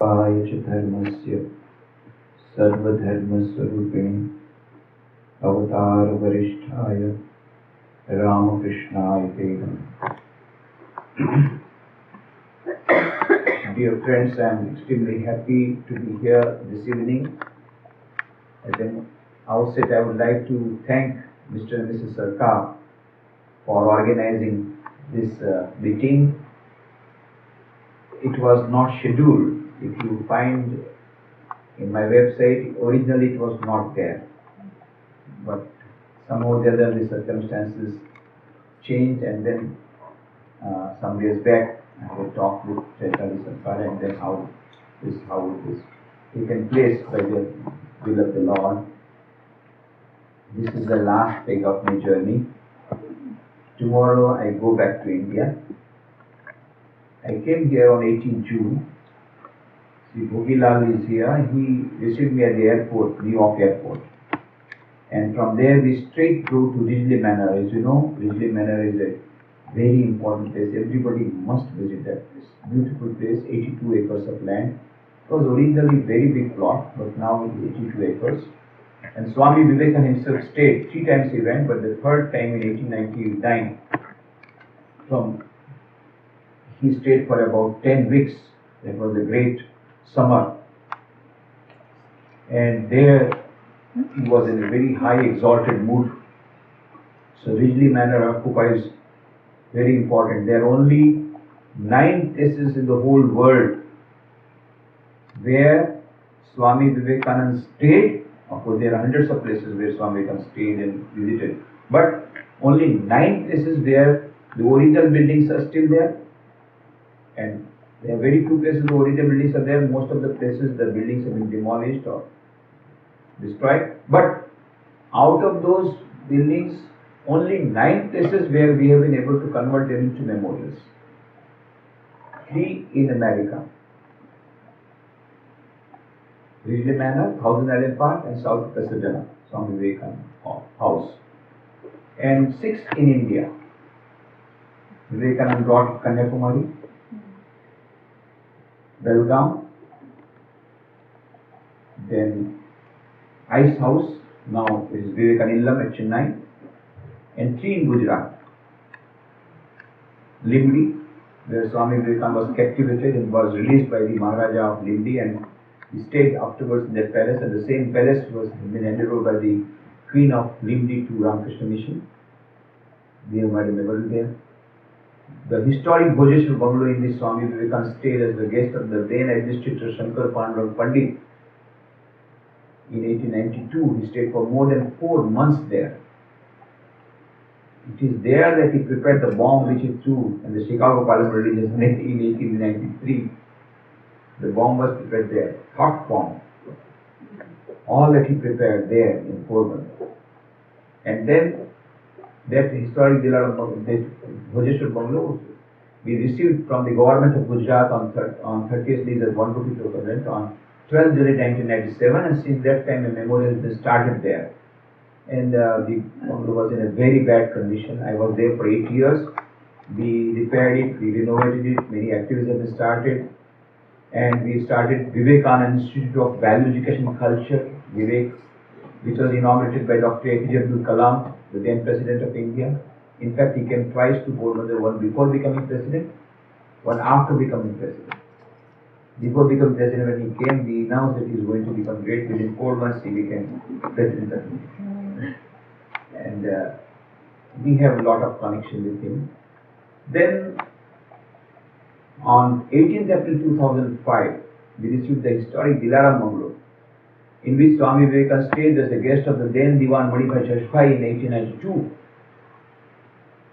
पाय च धर्मस्य सर्वधर्मस्वरूपिणे अवतारवरिष्ठाय रामकृष्णाय ते नमः. Dear friends, I am extremely happy to be here this evening. At the outset, I would like to thank Mr. and Mrs. Sarkar for organizing this meeting. It was not scheduled. If you find in my website, originally it was not there. But somehow or the other the circumstances changed, and then some days back I had talked with Chaitanya Sarkar, and then how it is taken place by the will of the Lord. This is the last leg of my journey. Tomorrow I go back to India. I came here on 18 June. Sri Bhogilal is here. He received me at the airport, New York airport. And from there we straight go to Ridgely Manor. As you know, Ridgely Manor is a very important place. Everybody must visit that place. Beautiful place, 82 acres of land. It was originally very big plot, but now it is 82 acres. And Swami Vivekananda himself stayed. 3 times he went, but the third time in 1899, he stayed for about 10 weeks. That was a great summer. And there he was in a very high exalted mood. So Ridgely Manor occupies very important. There are only 9 places in the whole world where Swami Vivekananda stayed. Of course, there are hundreds of places where Swami Vivekananda stayed and visited, but only 9 places where the original buildings are still there, and there are very few places the original buildings are there. Most of the places the buildings have been demolished or destroyed. But out of those buildings, only 9 places where we have been able to convert them into memorials. 3 in America: Ridgely Manor, Thousand Island Park, and South Pasadena, Swami Vivekananda House. And 6 in India: Vivekananda brought Kanyakumari, Belgaum, then Ice House, now it is Vivekananda Illam at Chennai, and 3 in Gujarat: Limdi, where Swami Vivekananda was captivated and was released by the Maharaja of Limdi, and he stayed afterwards in that palace, and the same palace was been handed over by the Queen of Limdi to Ramakrishna Mission. We have made a memorial there. The historic Bhojeshwar bungalow in which Swami Vivekananda stayed as the guest of the then Administrator Shankar Pandurang Pandit. In 1892, he stayed for more than 4 months there. It is there that he prepared the bomb which he threw in the Chicago Parliament in 1893. The bomb was prepared there, thought bomb. All that he prepared there in 4 months. And then that historic Bhojeshwar bungalow we received from the government of Gujarat on 30th lease as 1 rupee total rent on 12th July 1997, and since that time a memorial has been started there. And the bungalow was in a very bad condition. I was there for 8 years. We repaired it, we renovated it, many activities have been started. And we started Vivekananda Institute of Value Education and Culture, Vivek, which was inaugurated by Dr. APJ Abdul Kalam, the then President of India. In fact, he came twice to Porbandar, one before becoming President, one after becoming President. Before becoming President, when he came, we announced that he is going to become great. Within 4 months, he became President of India. And we have a lot of connection with him. Then, on 18th April 2005, we received the historic Dilaram bungalow, in which Swami Vivekananda stayed as a guest of the then Diwan Manibhai Jashpai in 1892.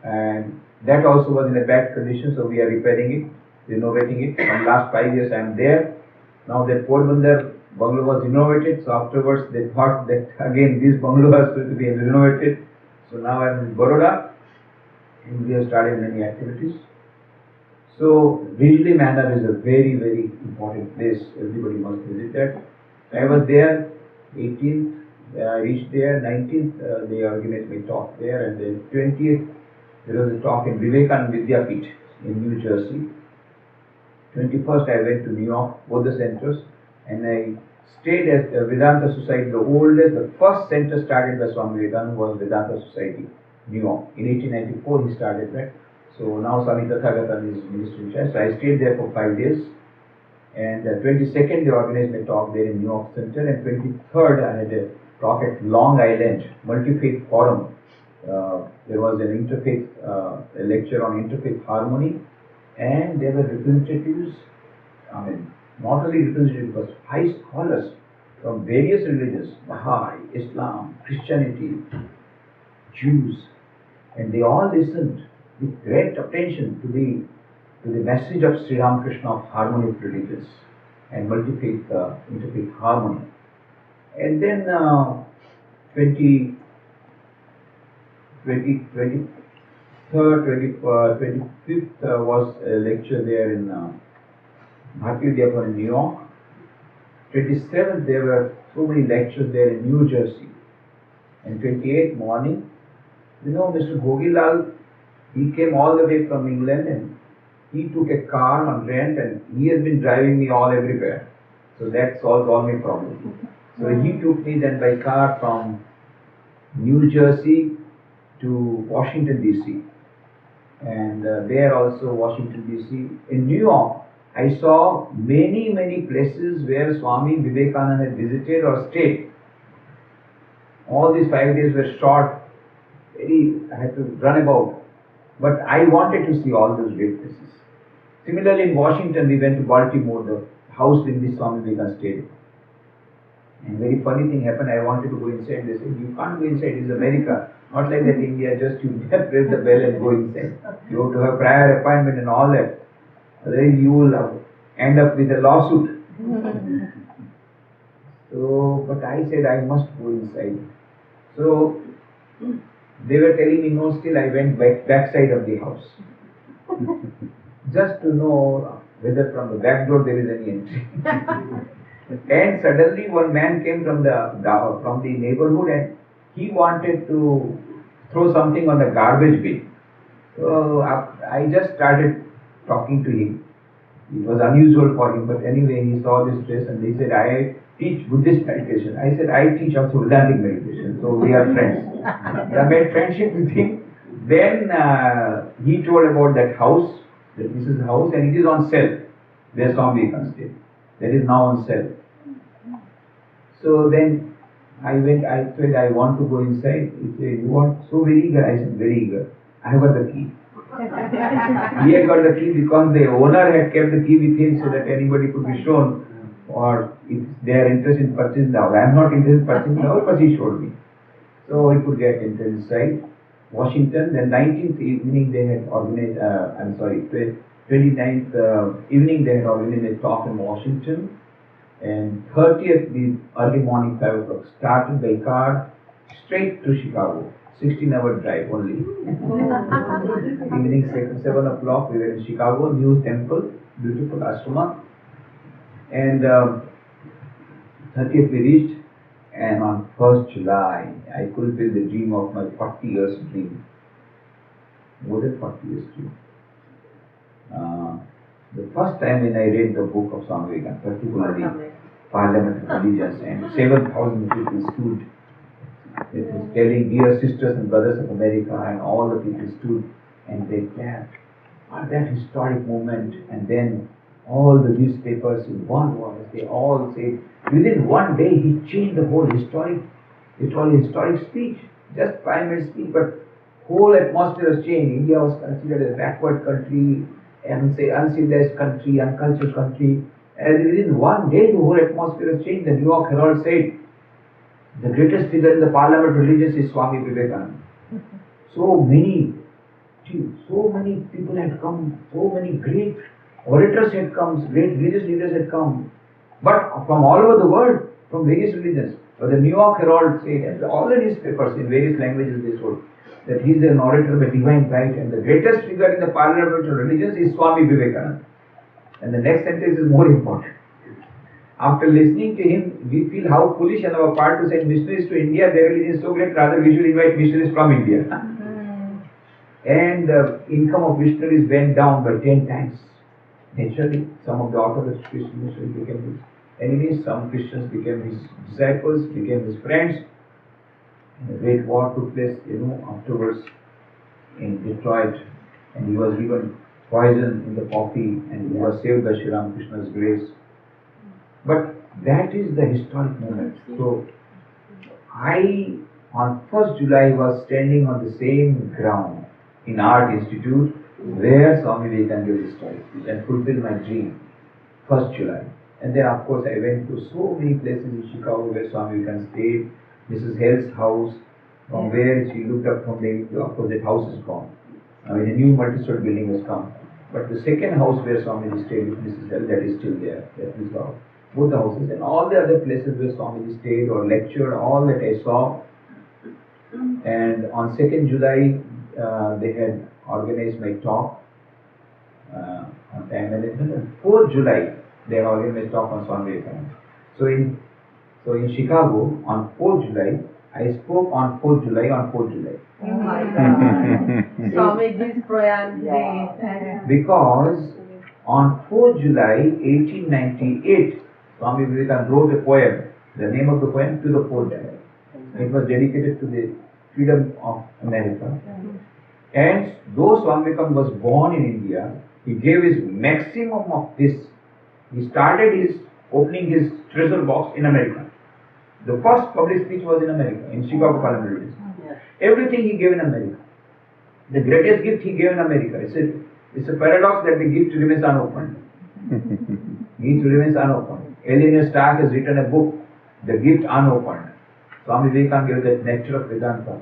And that also was in a bad condition, so we are repairing it, renovating it. From last 5 years I am there. Now that Porbandar bungalow was renovated, so afterwards they thought that again this bungalow was going to be renovated. So now I am in Baroda, and we have started many activities. So Ridgely Manor is a very, very important place. Everybody must visit that. I was there 18th, I reached there. 19th, they organized me talk there, and then 20th there was a talk in Vivekananda Vidyapith in New Jersey. 21st I went to New York, both the centers, and I stayed at Vedanta Society, the first center started by Swami Vivekananda was Vedanta Society, New York. In 1894 he started that. So now Swami Tathagata is minister in charge. So I stayed there for 5 days. And 22nd they organized a talk there in New York Center, and 23rd I had a talk at Long Island, Multi-Faith Forum. There was an interfaith, a lecture on interfaith harmony, and there were representatives, not only representatives, but high scholars from various religions, Baha'i, Islam, Christianity, Jews, and they all listened with great attention to the message of Sri Ramakrishna of harmony of religions and multi-faith, interfaith harmony. And then 23rd, 25th was a lecture there in Bharati Vidyabhavan in New York. 27th there were so many lectures there in New Jersey. And 28th morning, Mr. Bhogilal, he came all the way from England and he took a car on rent and he has been driving me everywhere. So that solves all my problems. So he took me then by car from New Jersey to Washington DC. And there also Washington DC. In New York, I saw many places where Swami Vivekananda had visited or stayed. All these 5 days were short. I had to run about. But I wanted to see all those great places. Similarly, in Washington, we went to Baltimore, the house in which Swami Vivekananda stayed. And very funny thing happened. I wanted to go inside. They said, "You can't go inside. It's America. Not like that India. Just you press the bell and go inside. You have to have prior appointment and all that. Otherwise, you will end up with a lawsuit." So, but I said I must go inside. So they were telling me no. Still, I went backside of the house. Just to know whether from the back door there is any entry. And suddenly one man came from the neighborhood and he wanted to throw something on the garbage bin. So I just started talking to him. It was unusual for him, but anyway he saw this place and he said, "I teach Buddhist meditation." I said, "I teach also Vedantic meditation." So we are friends. I made friendship with him. Then he told about that house. That this is the house and it is on sale. Where Swami Vivekananda stayed. That is now on sale. So then I said, "I want to go inside." He said, "You want?" So very eager. I said, "Very eager. I have got the key." He had got the key because the owner had kept the key with him so that anybody could be shown, or if they are interested in purchasing the house. I am not interested in purchasing the house, but he showed me. So he could get inside. Washington, then 19th evening they had organized, 29th evening they had organized a talk in Washington, and 30th the early morning 5 o'clock started by car straight to Chicago, 16-hour drive only. Evening 7 o'clock we were in Chicago, new temple, beautiful ashrama, and 30th we reached. And on 1st July, I fulfilled the dream of my 40 years dream. More than 40 years dream. The first time when I read the book of Swami Vivekananda, particularly Parliament of Religions, and 7,000 people stood. It was telling, "Dear sisters and brothers of America," and all the people stood and they clapped. That historic moment, and then all the newspapers in one voice, they all said, within one day he changed the whole historic speech, just 5 minutes speech, but whole atmosphere has changed. India was considered a backward country, and say uncivilized country, uncultured country, and within one day the whole atmosphere has changed. The New York Herald said, "The greatest figure in the Parliament of Religions is Swami Vivekananda." So many people had come, so many great orators had come, great religious leaders had come, but from all over the world, from various religions. So the New York Herald said, and all the newspapers in various languages they told, that he is an orator by divine right, and the greatest figure in the Parliament of Religions is Swami Vivekananda. And the next sentence is more important. After listening to him, we feel how foolish on our part to send missionaries to India. Their religion is so great, rather we should invite missionaries from India. And the income of missionaries went down by 10 times. Naturally, some of the Orthodox Christians became his enemies, some Christians became his disciples, became his friends. And a great war took place, afterwards in Detroit, and he was given poison in the coffee, and he was saved by Sri Ramakrishna's grace. But that is the historic moment. So I, on 1st July, was standing on the same ground in Art Institute where Swami Vivekananda gave his talk and fulfilled my dream. 1st July. And then, of course, I went to so many places in Chicago where Swami Vivekananda stayed. Mrs. Hell's house, from where she looked up from the, of course, that house is gone. I mean, a new multi-story building has come. But the second house where Swamiji stayed with Mrs. Hell, that is still there. That is both the houses and all the other places where Swamiji stayed or lectured, all that I saw. And on 2nd July, they had organized my talk on time management. And 4th July, they had organized talk on Swami Vivekananda. So in Chicago, on 4th July, I spoke on 4th July on 4th July. Oh my God. Swamiji's Prayan Day. Because on 4th July 1898, Swami Vivekananda wrote a poem, the name of the poem, To the 4th July. It was dedicated to the freedom of America. And though Swami Vivekananda was born in India, he gave his maximum of this. He started opening his treasure box in America. The first public speech was in America, in Chicago Parliament. Everything he gave in America. The greatest gift he gave in America. It's a paradox that the gift remains unopened. Gift remains unopened. Eleanor Stark has written a book, The Gift Unopened. Swami Vivekananda gave that Nectar of Vedanta.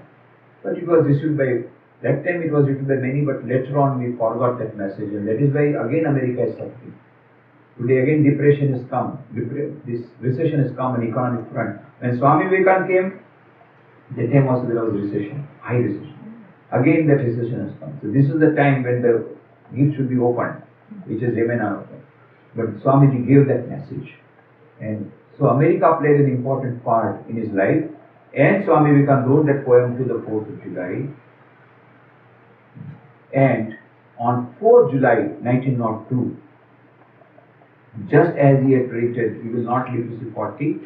But it was issued by, that time it was written by many, but later on we forgot that message. And that is why again America is suffering. Today again depression has come. This recession has come on economic front. When Swami Vivekananda came, that time also there was recession, high recession. Again that recession has come. So this is the time when the gift should be opened, which has remained unopened. But Swamiji gave that message. And so America played an important part in his life. And Swami Vivekananda wrote that poem To the 4th of July. And on 4th July 1902, just as he had predicted, he will not live to see 40,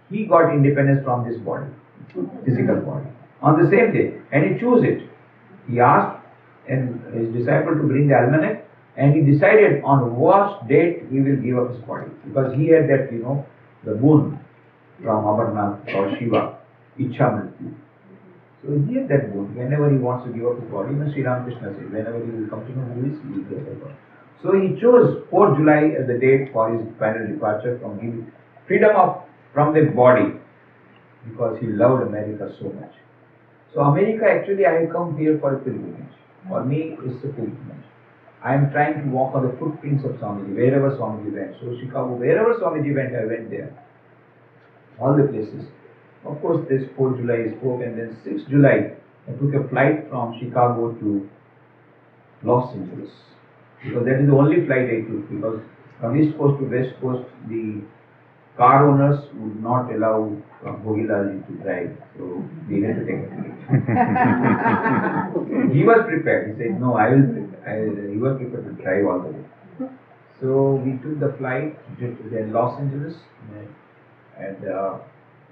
he got independence from this body, physical body, on the same day. And he chose it. He asked his disciple to bring the almanac, and he decided on what date he will give up his body. Because he had that, the boon from Amarnath or Shiva, Ichha Mrityu. So he had that boon. Whenever he wants to give up his body, even Sri Ramakrishna said, whenever he will come to know who is, he will give up his body. So he chose 4th July as the date for his final departure from giving freedom from the body, because he loved America so much. So America, actually I have come here for a pilgrimage. For me, it's a pilgrimage. I am trying to walk on the footprints of Swamiji, wherever Swamiji went. So Chicago, wherever Swamiji went, I went there. All the places. Of course, this 4th July I spoke, and then 6th July, I took a flight from Chicago to Los Angeles. Because that is the only flight I took, because from East Coast to West Coast, the car owners would not allow Bhogilalji to drive, so we had to take a flight. He was prepared. He said, no, I will prepare. He was prepared to drive all the way. So we took the flight to Los Angeles, and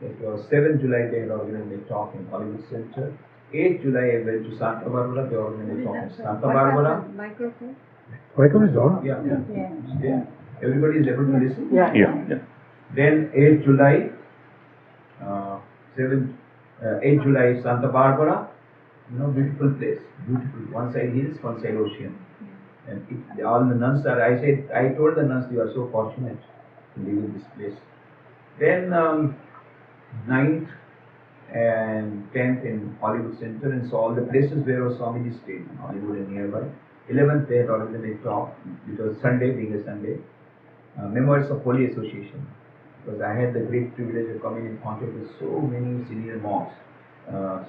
it was 7th July they had organized a talk in Hollywood Center. 8th July I went to Santa Barbara, they organized a talk in Santa Barbara. Microphone? Microphone is on? Yeah. Everybody is able to listen? Yeah. Then 8th July, 8th July Santa Barbara, beautiful place, beautiful. One side hills, one side ocean. And all the nuns I told the nuns, you are so fortunate to live in this place. Then 9th and 10th in Hollywood Center, and so all the places where Swamiji stayed in Hollywood and nearby. 11th they had already talk, because Sunday being a Sunday, Members of Holy Association, because I had the great privilege of coming in contact with so many senior monks,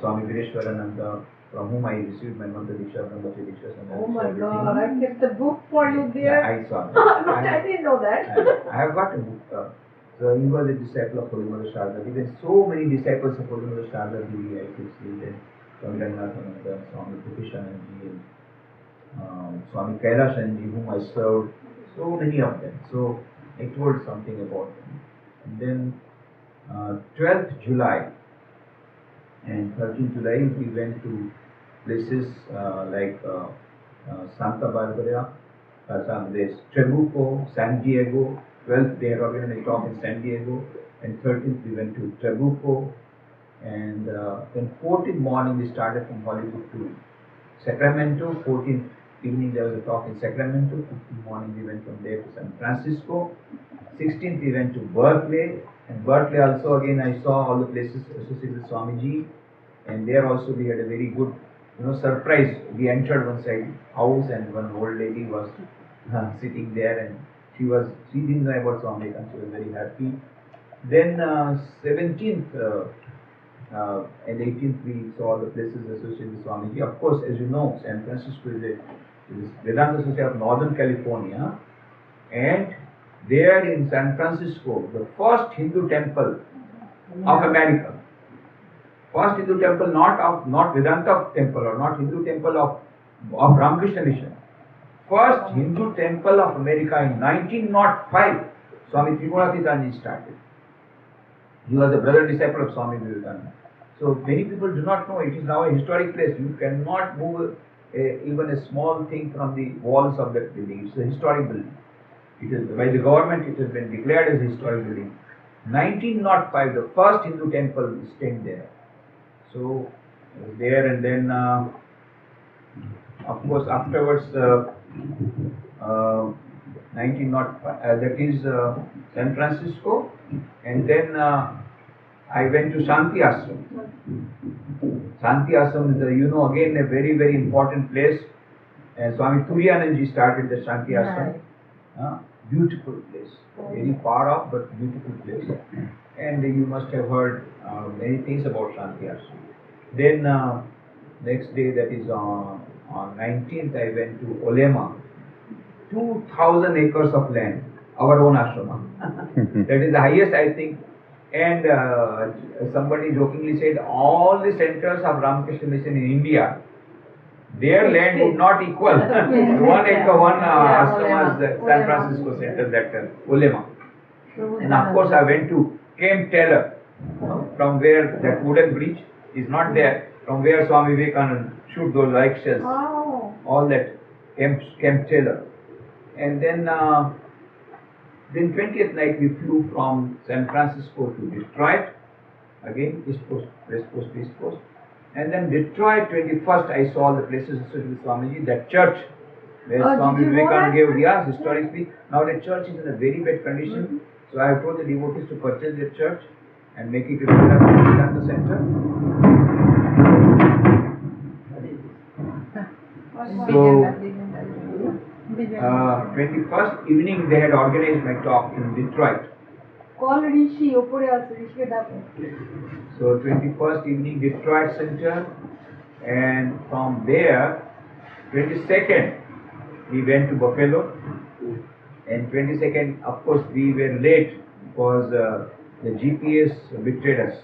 Swami Vireshwarananda, from whom I received my Mantra Diksha, Brahmacharya Diksha. Oh my God, I kept the book for you there. Yeah, I saw that. I didn't know that. I have got a book. So he was a disciple of Holy Mother Sharda. Even so many disciples of Holy Mother Sharda, I could see that Swami Ranganathananda, Swami Bhutishananji, Swami Kailashanji, whom I served, so many of them. So I told something about them. And then 12th July and 13th July we went to places like Santa Barbara, there's Trabuco, San Diego. 12th they had organized a talk in San Diego, and 13th we went to Trabuco, and then 14th morning we started from Hollywood to Sacramento. 14th evening there was a talk in Sacramento. 15th morning we went from there to San Francisco. 16th we went to Berkeley, and Berkeley also again I saw all the places associated with Swamiji, and there also we had a very good surprise. We entered one side house and one old lady was sitting there, and she didn't know about Swami, and she was very happy. Then 17th and 18th we saw the places associated with Swamiji. Of course, as you know, San Francisco is Vedanta Society of Northern California, and there in San Francisco, the first Hindu temple of America. First Hindu temple, not Vedanta temple or not Hindu temple of Ramakrishna Mission. First Hindu temple of America in 1905, Swami Trigunatityananda started. He was a brother disciple of Swami Vivekananda. So many people do not know it is now a historic place. You cannot move even a small thing from the walls of that building. It's a historic building. It is by the government. It has been declared as a historic building. 1905, the first Hindu temple is staying there. So there, and then of course afterwards 1905, that is San Francisco, and then I went to Shanti Ashram. Shanti Ashram is again a very, very important place, and Swami Turiyananji started the Shanti Ashram. Beautiful place, very far off but beautiful place, and you must have heard many things about Shanti Ashram. Then next day, that is on 19th, I went to Olema. 2,000 acres of land, our own ashrama. That is the highest, I think. And somebody jokingly said all the centers of Ramakrishna Mission in India, their land would not equal 1 acre, one ashrama is the San Francisco center, that Olema. And of course, I went to Camp Taylor, from where that wooden bridge is not there, from where Swami Vivekananda shoot those light shells, all that Camp Taylor. And then 20th night we flew from San Francisco to Detroit, again East Coast, West Coast, East Coast. And then Detroit, 21st, I saw the places associated with Swamiji, that church where Swami Vivekananda gave historically. Now the church is in a very bad condition, so I have told the devotees to purchase the church and make it a Vedanta center. So 21st evening they had organized my talk in Detroit. So 21st evening Detroit Center, and from there 22nd we went to Buffalo, and 22nd of course we were late because the GPS betrayed us.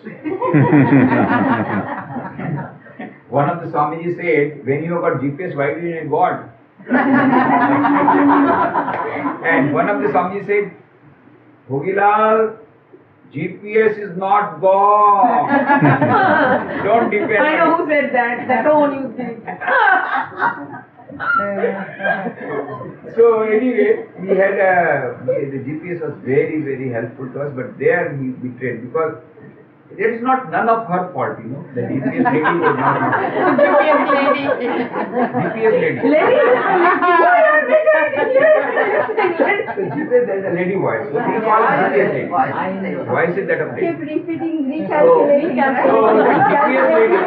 One of the Swamiji said, when you have got GPS, why do you need God? And one of the Swamiji said, Bhogilal, GPS is not God. Don't depend on it. I know who said that. The tone you did. So anyway, we had the GPS was very, very helpful to us, but there we betrayed, because it is not none of her fault, The GPS lady was not. GPS lady. GPS lady. Lady? So GPS, there is a lady voice. So we call it GPS lady. Voice is that of lady. Keep repeating, So GPS lady,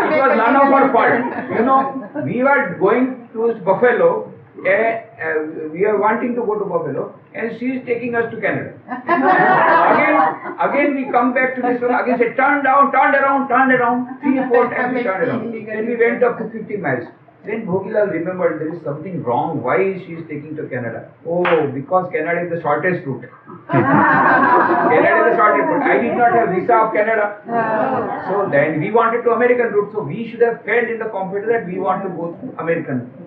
it was none of her fault. We were going to Buffalo, we are wanting to go to Buffalo, and she is taking us to Canada. Again we come back to this one, again say turn around, 3 or 4 times we turned around. Then we went up to 50 miles. Then Bhogilal remembered there is something wrong. Why she is taking to Canada? Oh, because Canada is the shortest route. Canada is the shortest route. I did not have visa of Canada. So then we wanted to American route. So we should have felt in the computer that we want to go to American route.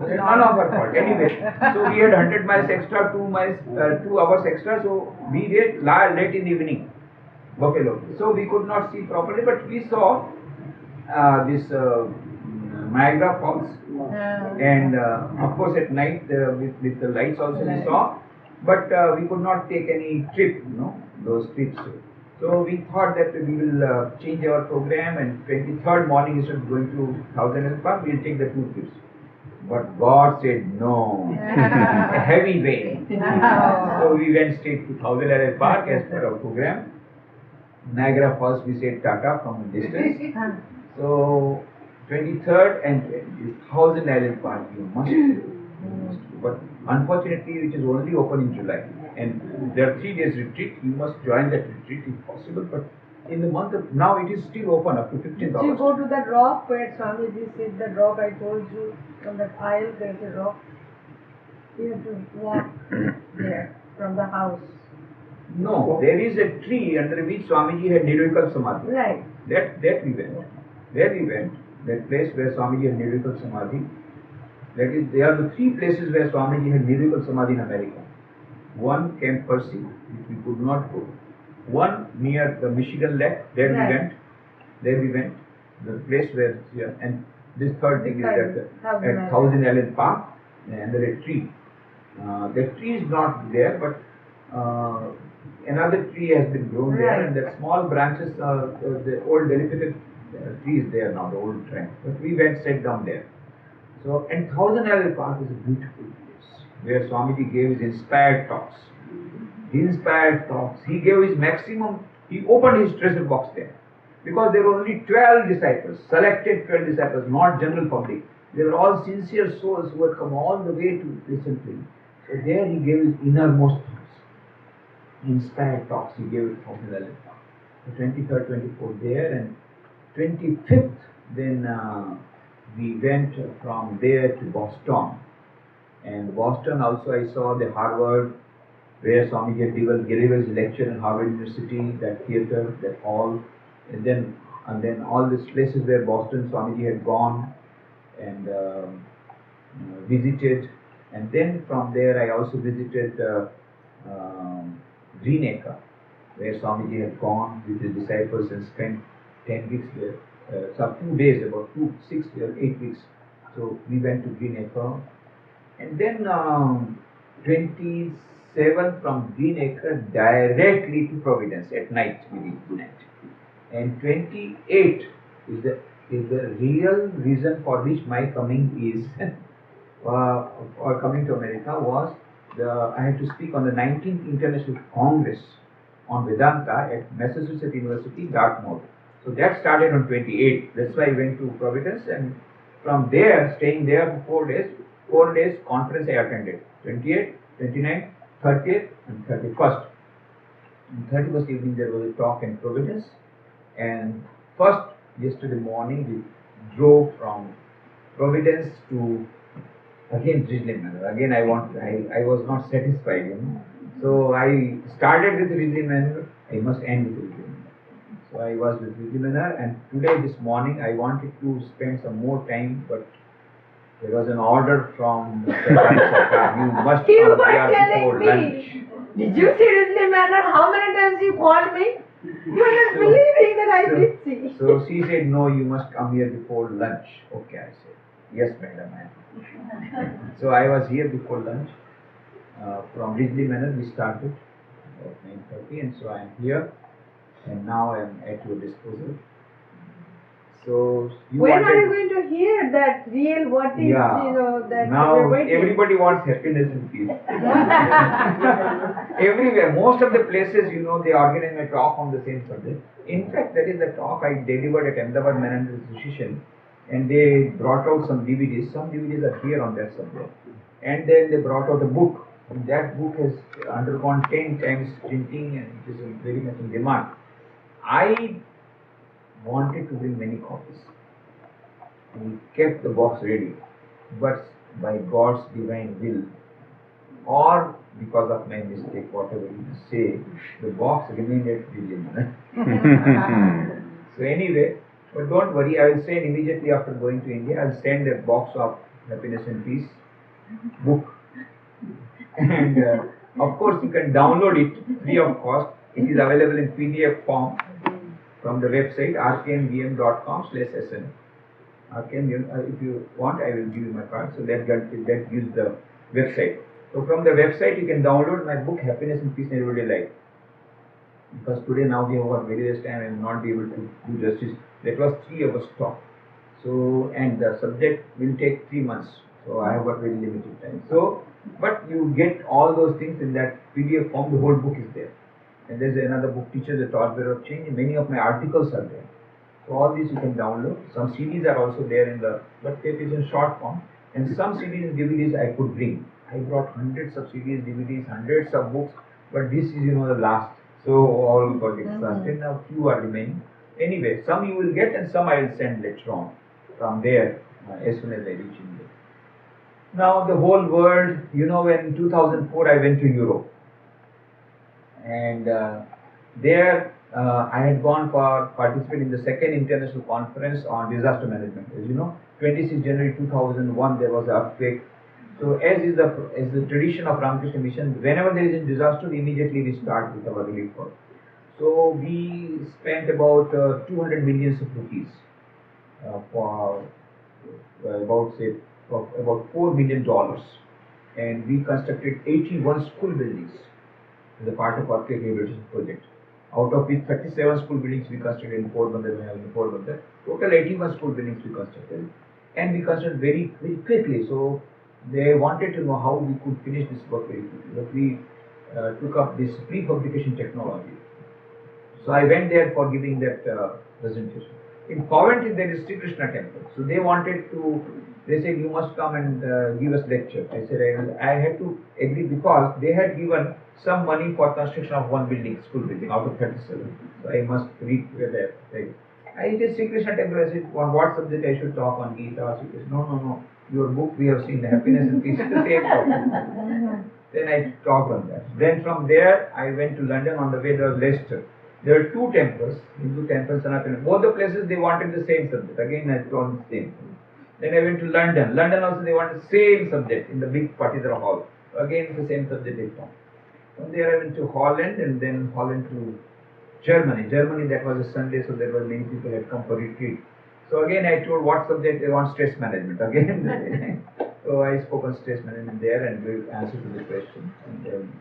None of our fault. Anyway, so we had 100 miles extra, 2 hours extra. So we did late in the evening, Buffalo. So we could not see properly, but we saw this Niagara Falls, and of course at night with the lights also we saw, but we could not take any trip, those trips. So we thought that we will change our program, and 23rd morning instead of going to Thousand Island Park, we will take the 2 trips. But God said no, a heavy rain. So we went straight to Thousand Island Park as per our program. Niagara Falls we said Tata from a distance. So 23rd and Thousand Island Park you must do. But unfortunately it is only open in July, and there are 3 days retreat. You must join that retreat if possible, but in the month of now it is still open up to 15th Did August. you go to that rock where Swamiji said that rock I told you from that aisle there is a rock? You have to walk there from the house. No, there is a tree under which Swamiji had Nirvikal Samadhi. Right. That we went. There we went. That place where Swamiji had Nirvikal Samadhi. That is, there are the 3 places where Swamiji had Nirvikal Samadhi in America. One, Camp Percy, which we could not go. One near the Michigan Lake, there we went. The place where, and this third thing is that at Thousand Island Park, under a tree. The tree is not there, but another tree has been grown there, and that small branches are the old dedicated tree is there now, the old trunk. But we went straight down there. So, and Thousand Island Park is a beautiful place where Swamiji gave his inspired talks. He gave his maximum, he opened his treasure box there. Because there were only 12 disciples, selected 12 disciples, not general public. They were all sincere souls who had come all the way to listen to him. So there he gave his innermost thoughts, inspired talks. He gave it Thousand Island Park. So 23rd, 24th there, and 25th, then we went from there to Boston. And Boston also I saw the Harvard, where Swamiji had delivered his lecture in Harvard University, that theater, that hall, and then all these places where Boston Swamiji had gone and visited. And then from there I also visited Greenacre, where Swamiji had gone with his disciples and spent 10 weeks there. Some few days, about 6 or 8 weeks. So we went to Greenacre, and then 27 from Greenacre directly to Providence at night. We did tonight. And 28 is the real reason for which my coming is or coming to America was I had to speak on the 19th International Congress on Vedanta at Massachusetts University, Dartmouth. So that started on 28. That's why I went to Providence, and from there, staying there for 4 days conference I attended. 28, 29, 30th and 31st. On 31st evening there was a talk in Providence, and first yesterday morning we drove from Providence to again Ridley Manor. Again I was not satisfied, So I started with Ridley Manor, I must end with Ridley Manor. So I was with Ridley Manor, and today this morning I wanted to spend some more time, but there was an order from Mr. Sarkar, you must You come were here telling before me. lunch. Did you seriously matter how many times you called me? You are not believing that I did see. So she said, no, you must come here before lunch. Okay, I said, yes madam. So I was here before lunch. From Ridley Manor we started at 9:30, and so I am here, and now I am at your disposal. So when are you going to hear that real what is, that now we're waiting? Everybody wants happiness and peace. Everywhere, most of the places, they organize my talk on the same subject. In fact, that is the talk I delivered at Ahmedabad Mental Institution, and they brought out some DVDs. Some DVDs are here on that subject. And then they brought out a book. And that book has undergone 10 times printing, and it is very much in demand. I wanted to bring many copies. We kept the box ready, but by God's divine will, or because of my mistake, whatever you say, the box remained at William. So anyway, but don't worry, I will send immediately after going to India, I will send a box of Happiness and Peace book. And of course, you can download it free of cost. It is available in PDF form from the website rkmvm.com/sn. RKMVM, if you want, I will give you my card. So that gives the website. So from the website, you can download my book, Happiness and Peace in Everyday Life. Because today now we have got very less time and not be able to do justice. That was 3 hours talk. So, and the subject will take 3 months. So I have got very limited time. So, but you get all those things in that PDF form. The whole book is there. And there's another book, Teacher, the Torchbearer of Change. Many of my articles are there. So all these you can download. Some CDs are also there in the, but it is in short form. And some CDs and DVDs I could bring. I brought hundreds of CDs, DVDs, hundreds of books. But this is, the last. So all got exhausted. Now few are remaining. Anyway, some you will get and some I will send later on from there as soon as I reach India. Now the whole world, when 2004 I went to Europe. And there I had gone for participate in the second international conference on disaster management. As you know, 26 January 2001 there was an earthquake. So as the tradition of Ramakrishna Mission, whenever there is a disaster, immediately we start with our relief work. So we spent about 200 million rupees for about $4 million, and we constructed 81 school buildings as a part of earthquake rehabilitation project. Out of which 37 school buildings we constructed in Porbandar. Total 81 school buildings we constructed, and we constructed very, very quickly. So they wanted to know how we could finish this work very quickly. But we took up this prefabrication technology. So I went there for giving that presentation. In Coventry there is Sri Krishna temple. So they said you must come and give us lecture. I said I had to agree because they had given some money for construction of one school building out of 37. So I must read that. I did Sri Krishna temple. I said, on what subject I should talk on Gita? She said, no. Your book we have seen, the Happiness and Peace, the same topic. Then I talked on that. Then from there I went to London. On the way there was Leicester. There are 2 temples, Hindu temples, Sanatana. Both the places they wanted the same subject. Again I told the same thing. Then I went to London. London also they wanted the same subject in the big particular hall. Again the same subject they found. From there I went to Holland, and then Holland to Germany. Germany, that was a Sunday, so there were many people had come for retreat. So again I told what subject they want, stress management. Again, so I spoke on stress management there and gave answer to the question. And then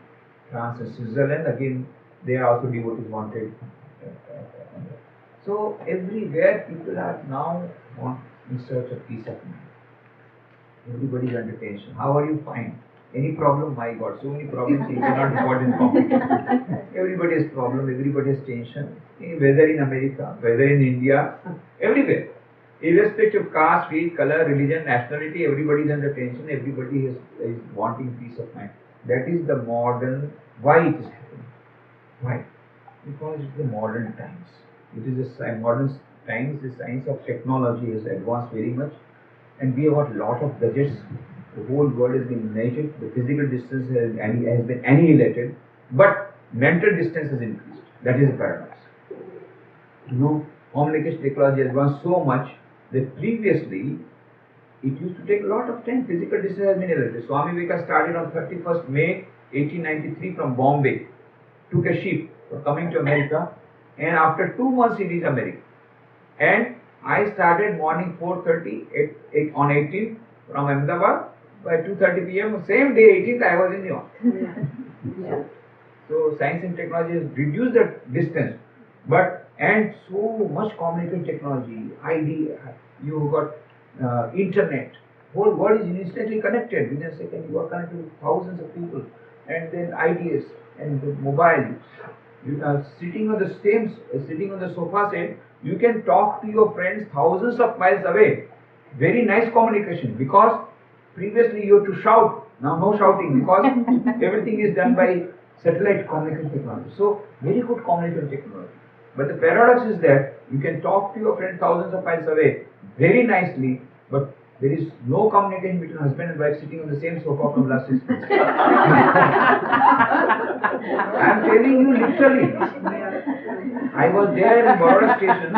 France and Switzerland, again they are also devotees wanted. So everywhere people are now in search of peace of mind. Everybody is under tension. How are you fine? Any problem? My God, so many problems you cannot report in competition. Everybody has problem, everybody has tension. Whether in America, whether in India, everywhere. Irrespective of caste, creed, color, religion, nationality, everybody is under tension, everybody is wanting peace of mind. That is the modern, why it is happening. Why? Because it's the modern times. It is the modern times, the science of technology has advanced very much, and we have got a lot of gadgets. The whole world has been measured, the physical distance has been annihilated, but mental distance has increased. That is a paradox. Communication technology has advanced so much that previously it used to take a lot of time. Physical distance has been eliminated. Swami Vivekananda started on 31st May 1893 from Bombay, took a ship for coming to America, and after 2 months he reached America. And I started morning 4:30 on 18th from Ahmedabad. By 2:30 p.m. same day 18th I was in New York. So science and technology has reduced the distance, and so much communication technology, you got internet. Whole world is instantly connected. Within a second you are connected with thousands of people, and then ideas and the mobile. You are sitting on the sofa set. You can talk to your friends thousands of miles away. Very nice communication, because previously you had to shout. Now no shouting, because everything is done by satellite communication technology. So very good communication technology. But the paradox is that you can talk to your friend thousands of miles away very nicely, but there is no communication between husband and wife sitting on the same sofa from last 6 months. I am telling you literally. I was there in Baroda station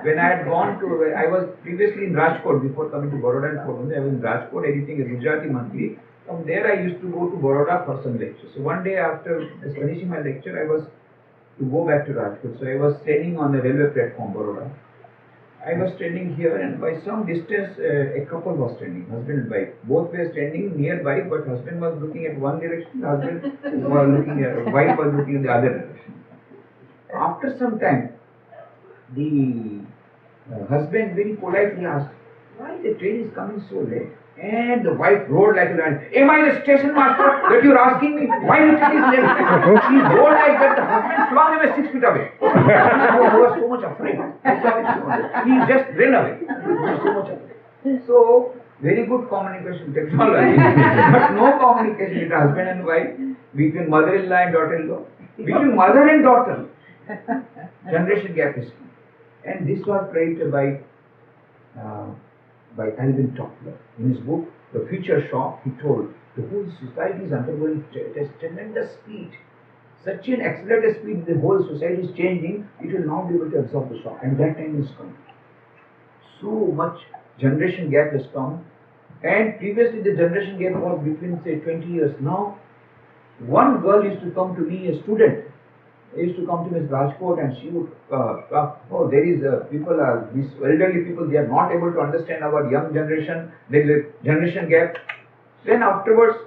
when I had gone to, I was previously in Rajkot before coming to Baroda and Porbandar. I was in Rajkot editing a Gujarati monthly. From there I used to go to Baroda for some lectures. So one day after finishing my lecture, I was to go back to Rajkot. So I was standing on the railway platform, Baroda. I was standing here, and by some distance, a couple was standing, husband and wife. Both were standing nearby, but husband was looking at one direction, husband was looking at, wife was looking in the other direction. After some time, the husband very politely asked, "Why the train is coming so late?" And the wife roared like a lion, "Am I the station master that you're asking me why the train is late?" She roared like that, the husband flung away 6 feet away. He was so much afraid. He just ran away. He was so much afraid. So, very good communication technology, but no communication between husband and wife, between mother-in-law and daughter-in-law, between mother and daughter. Generation gap is. And this was created by Alvin Toffler. In his book, The Future Shock, he told the whole society is undergoing tremendous speed. Such an accelerated speed, the whole society is changing, it will not be able to absorb the shock. And that time is coming. So much generation gap has come. And previously the generation gap was between say 20 years. Now, one girl used to come to me, a student, used to come to Ms. Rajkot, and she would there is people are these elderly people, they are not able to understand our young generation, there is a generation gap. Then afterwards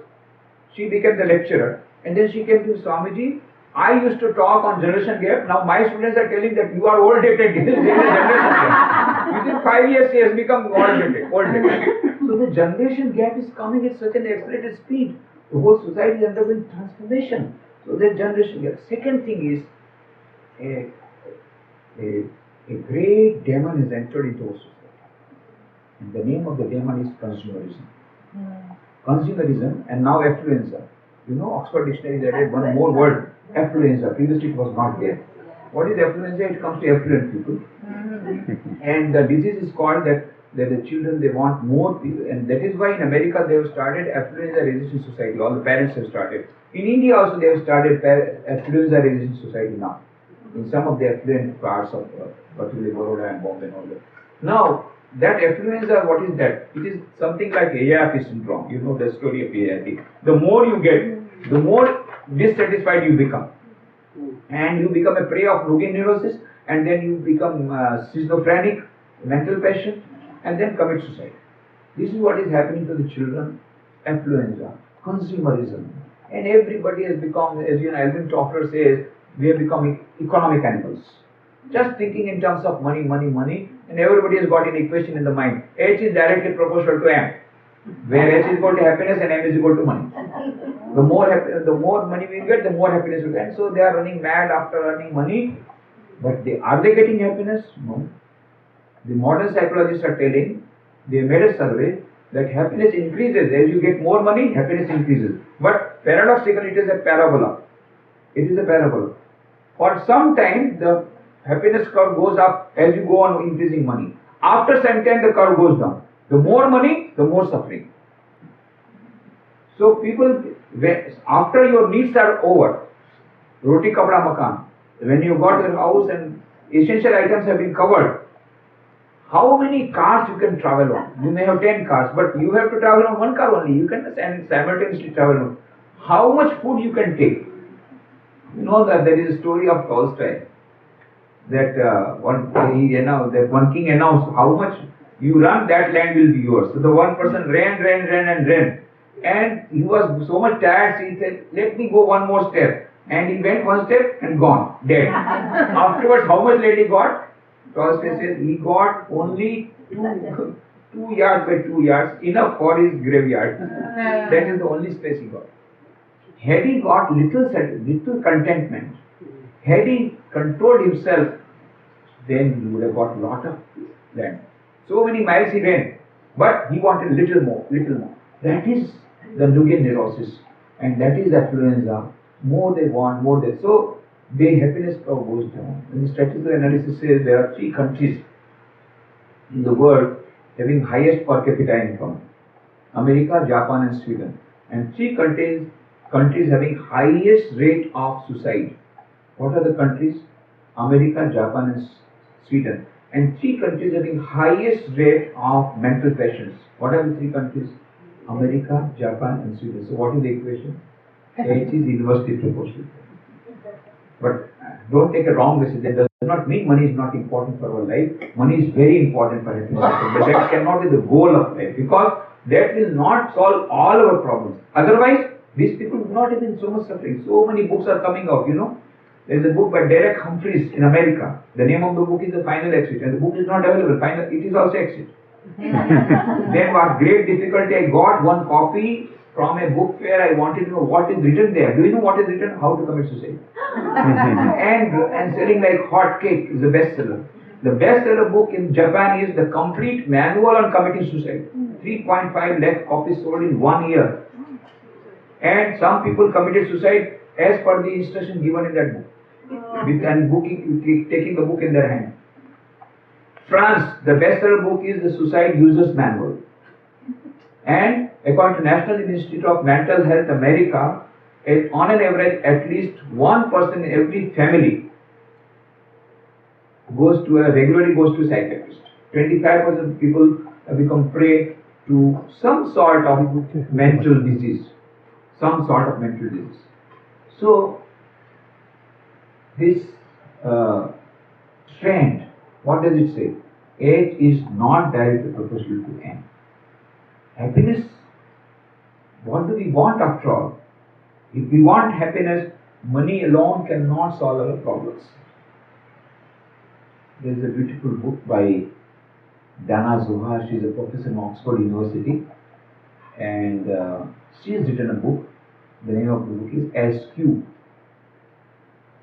she became the lecturer, and then she came to Swamiji. I used to talk on generation gap. Now my students are telling that you are old dated. There is a generation gap. Within 5 years she has become old dated. So the generation gap is coming at such an accelerated speed. The whole society is undergoing transformation. So the generation gap. Second thing is a great demon has entered into our society. And the name of the demon is consumerism. Consumerism and now affluenza. You know, Oxford Dictionary has added one more word, affluenza. Previously it was not there. What is affluenza? It comes to affluent people. And the disease is called that the children, they want more people. And that is why in America they have started affluenza resistant society. All the parents have started. In India also they have started affluenza resistant society now. In some of the affluent parts of particularly Baroda and Bombay and all that. Now, that affluenza, what is that? It is something like AARP syndrome. You know the story of AARP. The more you get, the more dissatisfied you become. And you become a prey of Lugin neurosis, and then you become schizophrenic, mental patient, and then commit suicide. This is what is happening to the children. Affluenza, consumerism. And everybody has become, as you know, Alvin Toffler says, we have become economic animals. Just thinking in terms of money, money, money, and everybody has got an equation in the mind. H is directly proportional to M, where H is equal to happiness and M is equal to money. The more money we get, the more happiness we get. And so they are running mad after earning money, but are they getting happiness? No. The modern psychologists are telling, they made a survey that happiness increases as you get more money, happiness increases. But paradoxically, it is a parabola. It is a parabola. For some time, the happiness curve goes up as you go on increasing money. After some time, the curve goes down. The more money, the more suffering. So people, after your needs are over, roti kapda makan, when you got your house and essential items have been covered, how many cars you can travel on? You may have 10 cars, but you have to travel on one car only. You can simultaneously travel on. How much food you can take? You know that there is a story of Tolstoy that one king announced, how much you run, that land will be yours. So the one person ran, and he was so much tired, so he said, let me go one more step. And he went one step and gone, dead. Afterwards, how much land he got? Tolstoy says he got only 2 yards by 2 yards, enough for his graveyard. That is the only space he got. Had he got little contentment, had he controlled himself, then he would have got a lot of land. So many miles he ran, but he wanted little more. That is the Lugin neurosis, and that is affluenza. More they want, more they. So their happiness curve goes down. And the statistical analysis says there are 3 countries in the world having highest per capita income: America, Japan, and Sweden. And 3 countries having highest rate of suicide. What are the countries? America, Japan, and Sweden. and 3 countries having highest rate of mental patients. What are the 3 countries? America, Japan and Sweden. So what is the equation? H is inversely proportional. But don't take a wrong message. That does not mean money is not important for our life. Money is very important for happiness. But that cannot be the goal of life, because that will not solve all our problems. Otherwise, these people would not have been so much suffering. So many books are coming out, There is a book by Derek Humphreys in America. The name of the book is The Final Exit, and the book is not available. It is also exit. Then what great difficulty, I got one copy from a book fair. I wanted to know what is written there. Do you know what is written? How to commit suicide. and selling like hot cake is the bestseller. The bestseller book in Japan is The Complete Manual on Committing Suicide. 3.5 lakh copies sold in 1 year. And some people committed suicide as per the instruction given in that book. Taking the book in their hand. France, the bestseller book is The Suicide User's Manual. And according to National Institute of Mental Health America, on an average, at least one person in every family regularly goes to a psychiatrist. 25% of people have become prey to some sort of mental disease. So, this trend, what does it say? H is not directly proportional to N. Happiness, what do we want after all? If we want happiness, money alone cannot solve our problems. There is a beautiful book by Dana Zohar. She is a professor in Oxford University, and she has written a book. The name of the book is SQ,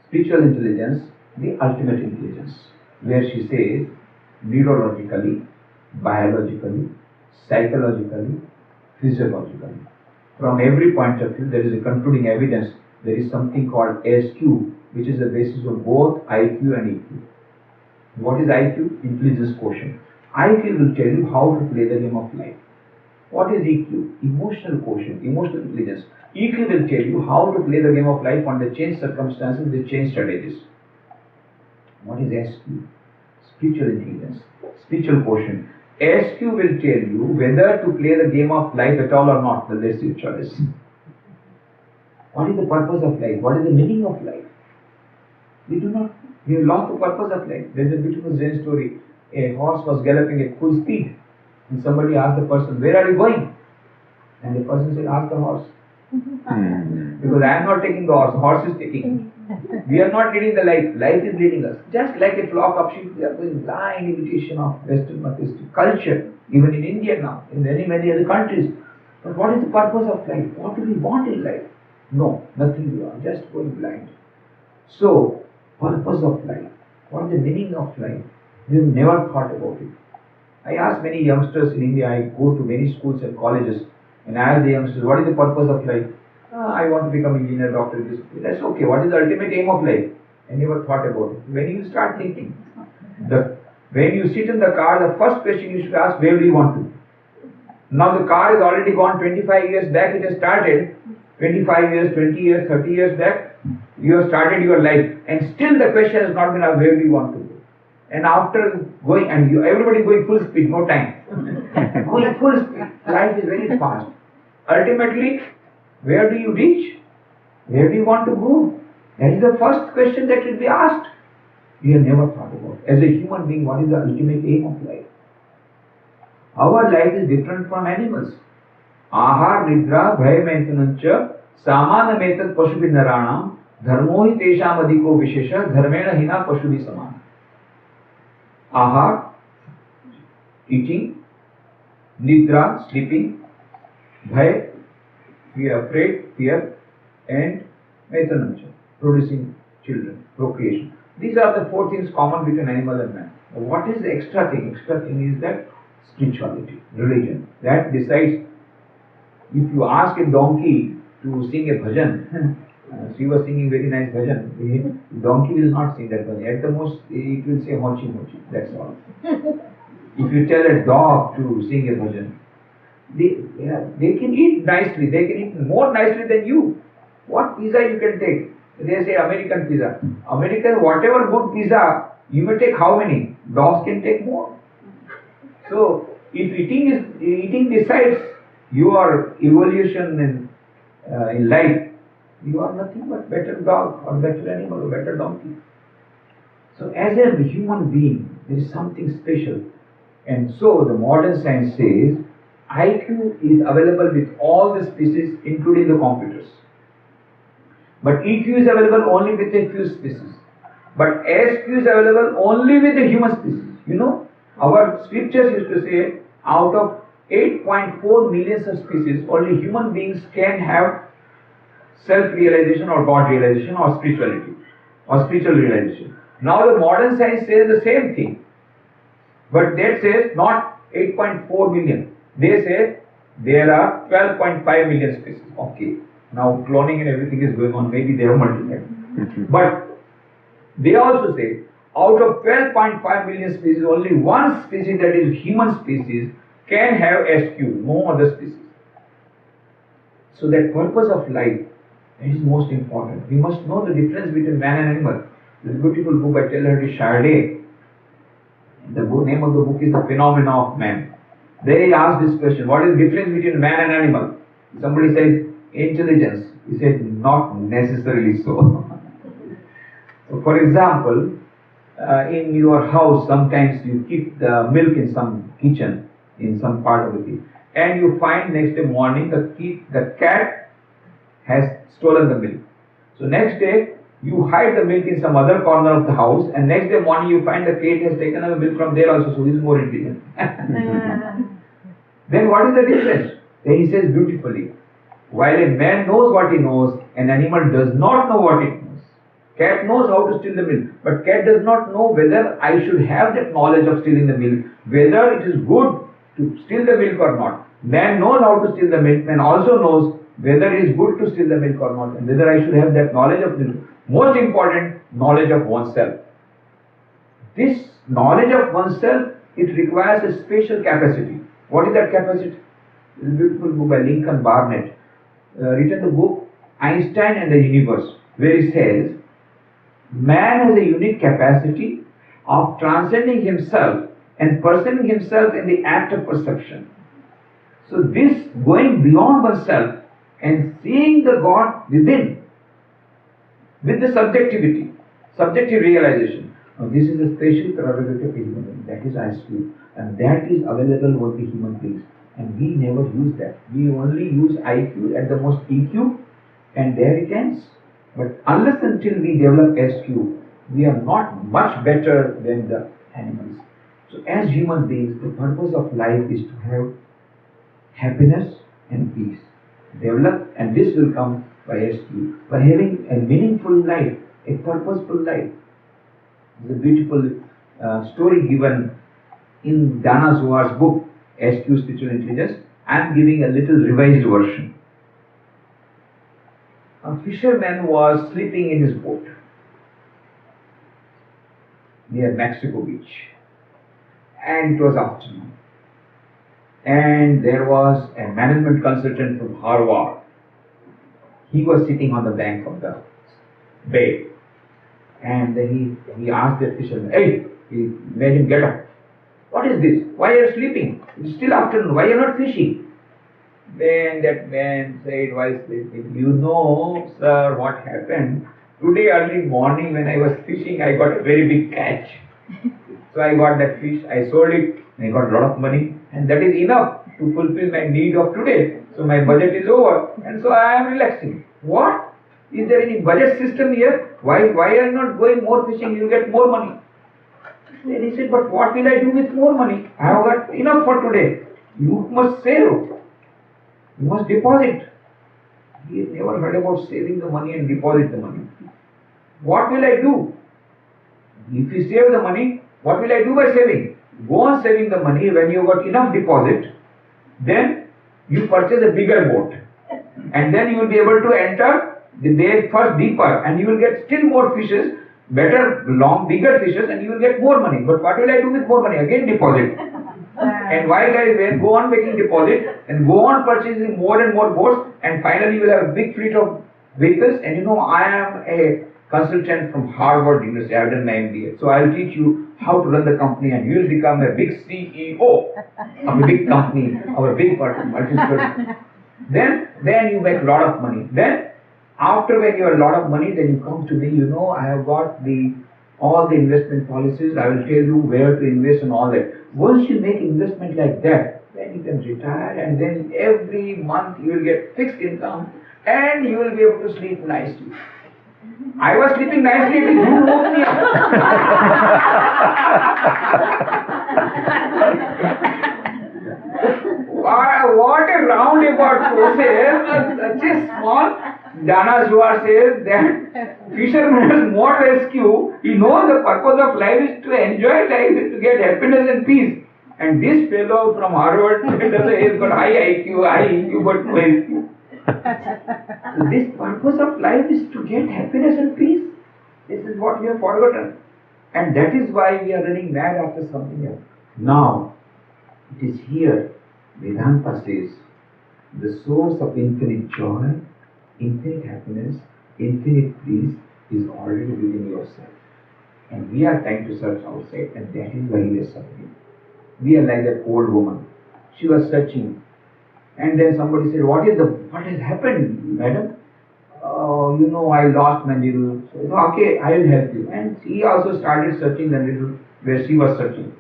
Spiritual Intelligence, the Ultimate Intelligence, where she says neurologically, biologically, psychologically, physiologically, from every point of view, there is a concluding evidence. There is something called SQ, which is the basis of both IQ and EQ. What is IQ? Intelligence quotient. IQ will tell you how to play the game of life. What is EQ? Emotional quotient, emotional intelligence. EQ will tell you how to play the game of life under changed circumstances with changed strategies. What is SQ? Spiritual intelligence, spiritual quotient. SQ will tell you whether to play the game of life at all or not. But that's your choice. What is the purpose of life? What is the meaning of life? We have lost the purpose of life. There is a beautiful Zen story. A horse was galloping at full speed, and somebody asked the person, "Where are you going?" And the person said, "Ask the horse." Because I am not taking the horse is taking. We are not leading the life. Life is leading us. Just like a flock of sheep, we are going blind imitation of Western materialistic culture, even in India now, in many other countries. But what is the purpose of life? What do we want in life? No, nothing we want, just going blind. So, purpose of life. What is the meaning of life? We have never thought about it. I ask many youngsters in India, I go to many schools and colleges, and I ask the youngsters, what is the purpose of life? I want to become an engineer, doctor. That's okay. What is the ultimate aim of life? I never thought about it. When you start thinking, when you sit in the car, the first question you should ask, where do you want to? Now the car is already gone 25 years back. It has started 25 years, 20 years, 30 years back. You have started your life, and still the question has not been asked, where do you want to go? And after going, and everybody going full speed, no time. Going full speed. Life is very fast. Ultimately, where do you reach? Where do you want to go? That is the first question that will be asked. We have never thought about it. As a human being, what is the ultimate aim of life? Our life is different from animals. Ahar, nidra, bhaya, maintenancha, samana metat pashubi naranam, dharmo hi tesham adhiko vishesha, dharmena hina pashubi samana. Ahar, eating, nidra, sleeping, bhaya, fear, and maintenance, producing children, procreation. These are the 4 things common between animal and man. What is the extra thing? Extra thing is that spirituality, religion. That decides. If you ask a donkey to sing a bhajan, she was singing very nice bhajan, the donkey will not sing that bhajan. At the most, it will say mochi mochi, that's all. If you tell a dog to sing a bhajan, they can eat nicely, they can eat more nicely than you. What pizza you can take? They say American pizza. American, whatever good pizza, You may take how many? Dogs can take more. So, if eating decides your evolution in life, you are nothing but better dog or better animal or better donkey. So, as a human being, there is something special. And so, the modern science says IQ is available with all the species, including the computers. But EQ is available only with a few species. But SQ is available only with the human species. You know, our scriptures used to say, out of 8.4 millions of species, only human beings can have self-realization or God realization or spirituality or spiritual realization. Now the modern science says the same thing. But that says not 8.4 million. They say there are 12.5 million species. Okay. Now cloning and everything is going on. Maybe they have multiplied. But they also say out of 12.5 million species, only one species, that is human species, can have SQ, no other species. So that purpose of life is most important. We must know the difference between man and animal. There is a beautiful book by Teilhard de Chardin. The name of the book is The Phenomena of Man. There he asked this question, what is the difference between man and animal? Somebody said, intelligence. He said, not necessarily so. So for example, in your house, sometimes you keep the milk in some kitchen, in some part of the kitchen, and you find next day morning the cat has stolen the milk. So next day, you hide the milk in some other corner of the house, and next day morning you find the cat has taken the milk from there also, so he is more intelligent. Then what is the difference? Then he says beautifully, while a man knows what he knows, an animal does not know what it knows. Cat knows how to steal the milk, but cat does not know whether I should have that knowledge of stealing the milk, whether it is good to steal the milk or not. Man knows how to steal the milk, man also knows whether it is good to steal the milk or not, and whether I should have that knowledge of milk. Most important, knowledge of oneself. This knowledge of oneself, it requires a special capacity. What is that capacity? This is a beautiful book by Lincoln Barnett, written the book Einstein and the Universe, where he says, man has a unique capacity of transcending himself and perceiving himself in the act of perception. So this going beyond oneself and seeing the God within, with the subjectivity, subjective realization. Now this is a special prerogative of human being. That is IQ, and that is available for the human beings. And we never use that. We only use IQ at the most EQ, and there it ends. But unless until we develop SQ, we are not much better than the animals. So as human beings, the purpose of life is to have happiness and peace. Develop, and this will come by SQ, by having a meaningful life, a purposeful life. There's a beautiful story given in Dana Zohar's book, SQ Spiritual Intelligence. I am giving a little revised version. A fisherman was sleeping in his boat near Mexico Beach, and it was afternoon. And there was a management consultant from Harvard. He was sitting on the bank of the bay, and then he asked the fisherman, hey, he made him get up. What is this? Why are you sleeping? It's still afternoon. Why are you not fishing? Then that man said, why sleeping? You know, sir, what happened? Today early morning when I was fishing, I got a very big catch. So I got that fish, I sold it, and I got a lot of money, and that is enough to fulfill my need of today. So my budget is over, and so I am relaxing. What? Is there any budget system here? Why are you not going more fishing? You get more money. Then he said, but what will I do with more money? I have got enough for today. You must save. You must deposit. He had never heard about saving the money and deposit the money. What will I do? If you save the money, what will I do by saving? Go on saving the money. When you got enough deposit, then you purchase a bigger boat. And then you will be able to enter the bay first deeper, and you will get still more fishes, better, long, bigger fishes, and you will get more money. But what will I do with more money? Again deposit. And while I will go on making deposit and go on purchasing more and more boats, and finally you will have a big fleet of vehicles. And you know, I am a consultant from Harvard University. I have done my MBA. So I'll teach you how to run the company and you will become a big CEO of a big company, of a big multi-story. Then you make a lot of money. Then after when you have a lot of money, then you come to me, I have got all the investment policies, I will tell you where to invest and all that. Once you make investment like that, then you can retire and then every month you will get fixed income and you will be able to sleep nicely. I was sleeping nicely till you woke me up. What a roundabout process. Such a small. Dana Juar says that fisherman has more rescue. He knows the purpose of life is to enjoy life, is to get happiness and peace. And this fellow from Harvard has got high IQ, but no IQ. So this purpose of life is to get happiness and peace. This is what we have forgotten. And that is why we are running mad after something else. Now, it is here, Vedanta says, the source of infinite joy, infinite happiness, infinite peace is already within yourself. And we are trying to search outside, and that is why we are suffering. We are like that old woman. She was searching. And then somebody said, what has happened, madam? I lost my needle. So, okay, I will help you. And he also started searching the needle where she was searching.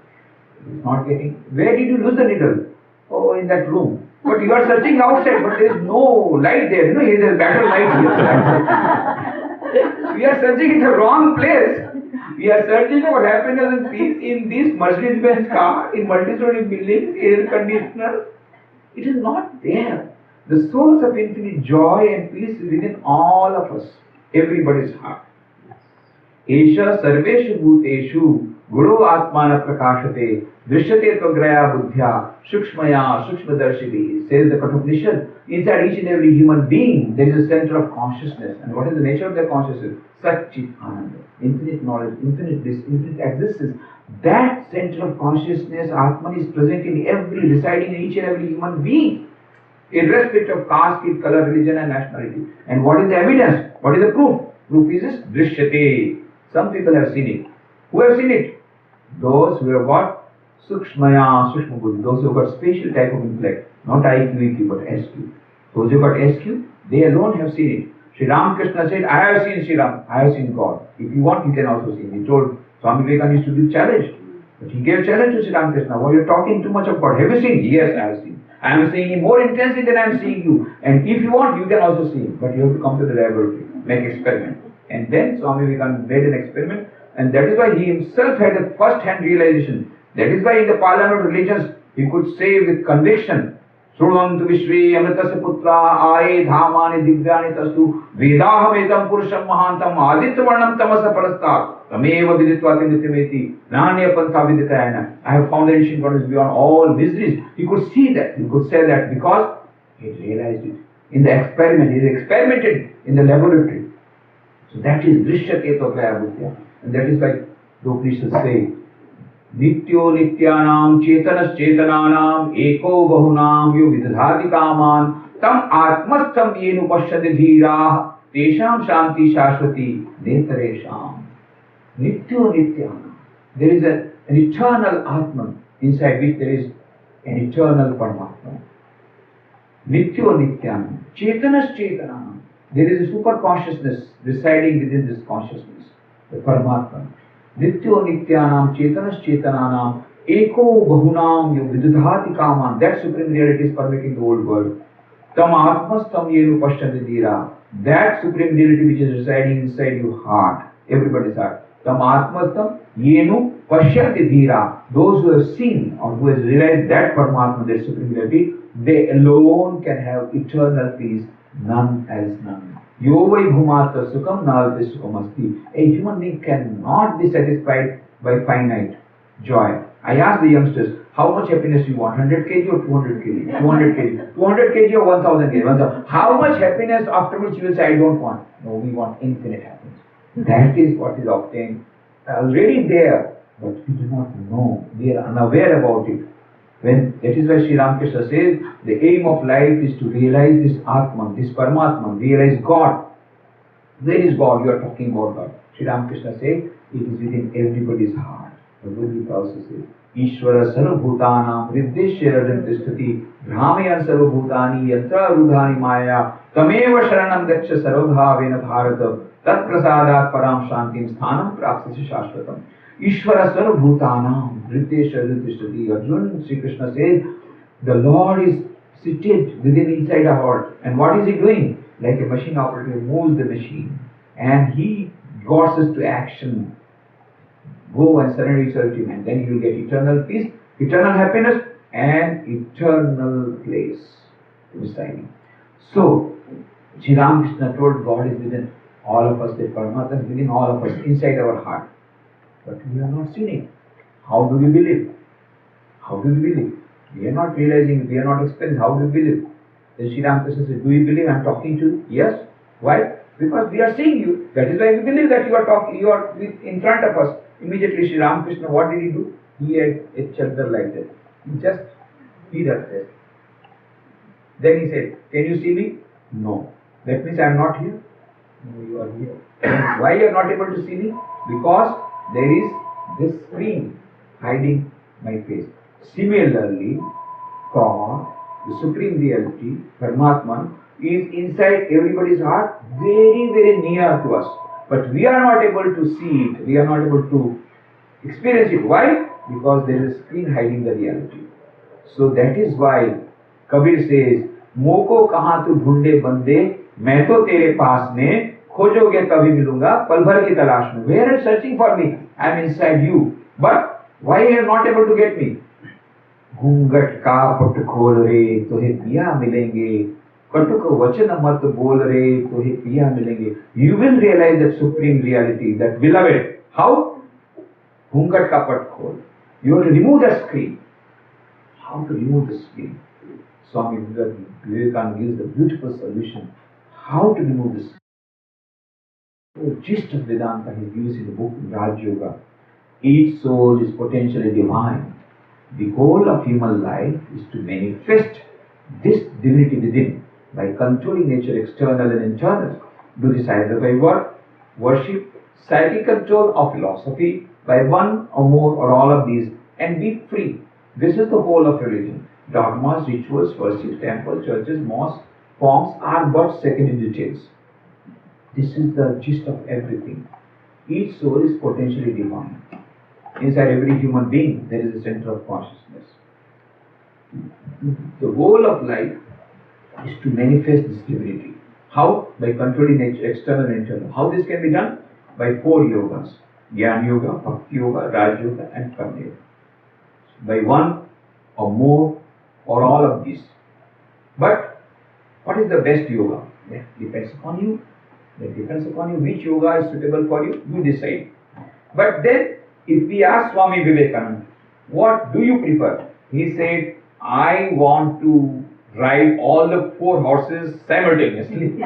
He's not getting. Where did you lose the needle? Oh, in that room. But you are searching outside, but there is no light there. There is better light here. We are searching in the wrong place. We are searching for happiness and peace in this Mercedes-Benz car, in multi-story buildings, air conditioner. It is not there. The source of infinite joy and peace is within all of us, everybody's heart. Esha sarveshu bhuteshu guru atmana prakashate drishyate tvagraya buddhya shukshmaya shukshmadarshini, says the Kathopanishad. Inside each and every human being there is a center of consciousness. And what is the nature of that consciousness? Satchit Ananda, infinite knowledge, infinite bliss, infinite existence. That center of consciousness, Atman, is present in residing in each and every human being, irrespective of caste, creed, color, religion and nationality. And what is the evidence? What is the proof? Proof is drishyate. Some people have seen it. Who have seen it? Those who have got Sukshmaya, Sukshma Buddhi, those who have got special type of intellect, not IQ, EQ, but SQ. Those who have got SQ, they alone have seen it. Sri Ramakrishna said, I have seen Sri Ram, I have seen God. If you want, you can also see him. He told Swami Vivekananda used to give challenge. But he gave challenge to Sri Ramakrishna. Well, you're talking too much of God. Have you seen? Yes, I have seen. I am seeing him more intensely than I am seeing you. And if you want, you can also see him. But you have to come to the laboratory, make experiment. And then Swami Vivekananda made an experiment. And that is why he himself had a first-hand realization. That is why in the Parliament of Religions, he could say with conviction, Srudantu Vishwe Amritasya Putra Aye Dhamani Divyani Tastu Vedaham Etam Purusham Mahantam Aditya Varnam Tamasa Parastak Tameva Viditvati Nityameti Nanya Pantha Viditayana. I have found that ancient God is beyond all miseries. He could see that, he could say that because he realized it. In the experiment, he experimented in the laboratory. So that is Drishyate Tvagraya Buddhya. And that is why the Upanishads say, Nityo Nityanam Chetanas Chetananam Eko Bahunam Yo Vidhati Kaman Tam Atmastam Yenu Pashyati Dhira Tesham Shanti Shashwati Netaresham. Nityo Nityanam. There is an eternal Atman inside which there is an eternal Paramatma. Nityo Nityanam Chetanas Chetananam. There is a super consciousness residing within this consciousness, the Paramatma. Nityo Nityanam Chetanas Chetananam Eko Bahunam Yo Vidudhati Kaman. That supreme reality is permeating the whole world. Tam Atmas Tam Yenu Pashyati Dhira. That supreme reality which is residing inside your heart, everybody's heart. Tam Atmas Tam Yenu Pashyati Dhira. Those who have seen or who have realized that Paramatma, that supreme reality, they alone can have eternal peace. None else, none. Yovai bhumata sukham nalpe sukhamasti. A human being cannot be satisfied by finite joy. I ask the youngsters, how much happiness you want? 100 kg or 200 kg? 200 kg. 200 kg or 1000 kg? How much happiness afterwards you will say, I don't want? No, we want infinite happiness. That is what is obtained. Already there, but we do not know. We are unaware about it. That is why Sri Ramakrishna says, the aim of life is to realize this Atman, this Paramatman, realize God. Where is God? You are talking about God. Sri Ramakrishna said, it is within everybody's heart. Bhagavad Gita also says, Ishvara sarvabhutanam riddheshya rajantistati brahmayan sarvabhutani yatra rudhani maya tameva sharanam gaccha sarvabhavena bharata tat prasadat param shantim sthanam prapsasi shashvatam. Ishvara sarvabhutanam riddheshya rajantistati. Arjuna, Sri Krishna says, the Lord is seated within inside our heart. And what is He doing? Like a machine operator moves the machine. And He draws us to action. Go and surrender yourself to Him. And then you will get eternal peace, eternal happiness, and eternal place beside Him. So, Sri Ramakrishna told God is within all of us, that Paramatma is within all of us, inside our heart. But we are not seeing it. How do we believe? How do we believe? We are not realizing, we are not experiencing. How do we believe? Then Sri Ramakrishna says, do you believe I am talking to you? Yes. Why? Because we are seeing you. That is why we believe that you are talking, you are in front of us. Immediately Sri Ramakrishna, what did he do? He had a chadar like that. He just hid us there. Then he said, can you see me? No. That means I am not here. No, you are here. Why you are not able to see me? Because there is this screen hiding my face. Similarly, God, the Supreme Reality, Paramatman, is inside everybody's heart, very, very near to us. But we are not able to see it, we are not able to experience it. Why? Because there is a screen hiding the reality. So that is why Kabir says, Moko kahan tu dhunde bande, main to tere paas mein, khojoge tabhi milunga, pal bhar ki talash mein. Where are you searching for me? I am inside you. But why are you not able to get me? घूंघट का पट खोल रे तोहे पिया मिलेंगे, कटुक वचन मत बोल रे तोहे पिया मिलेंगे. You will realize that supreme reality, that beloved. How? घूंघट का पट खोल. You have to remove the screen. How to remove the screen? Swami Vivekananda gives the beautiful solution. How to remove the screen? The gist of Vedanta he gives in the book Raj Yoga. Each soul is potentially divine. The goal of human life is to manifest this divinity within by controlling nature external and internal. Do this either by worship, psychic control or philosophy, by one or more or all of these, and be free. This is the whole of religion. Dogmas, rituals, worships, temples, churches, mosques, forms are but secondary details. This is the gist of everything. Each soul is potentially divine. Inside every human being, there is a center of consciousness. The goal of life is to manifest this divinity. How? By controlling nature, external and internal. How this can be done? By 4 yogas. Jnana Yoga, Bhakti Yoga, Raj Yoga and Karma Yoga. By one or more or all of these. But what is the best yoga? That depends upon you. That depends upon you. Which yoga is suitable for you, you decide. But then, if we ask Swami Vivekananda, what do you prefer? He said, I want to ride all the 4 horses simultaneously.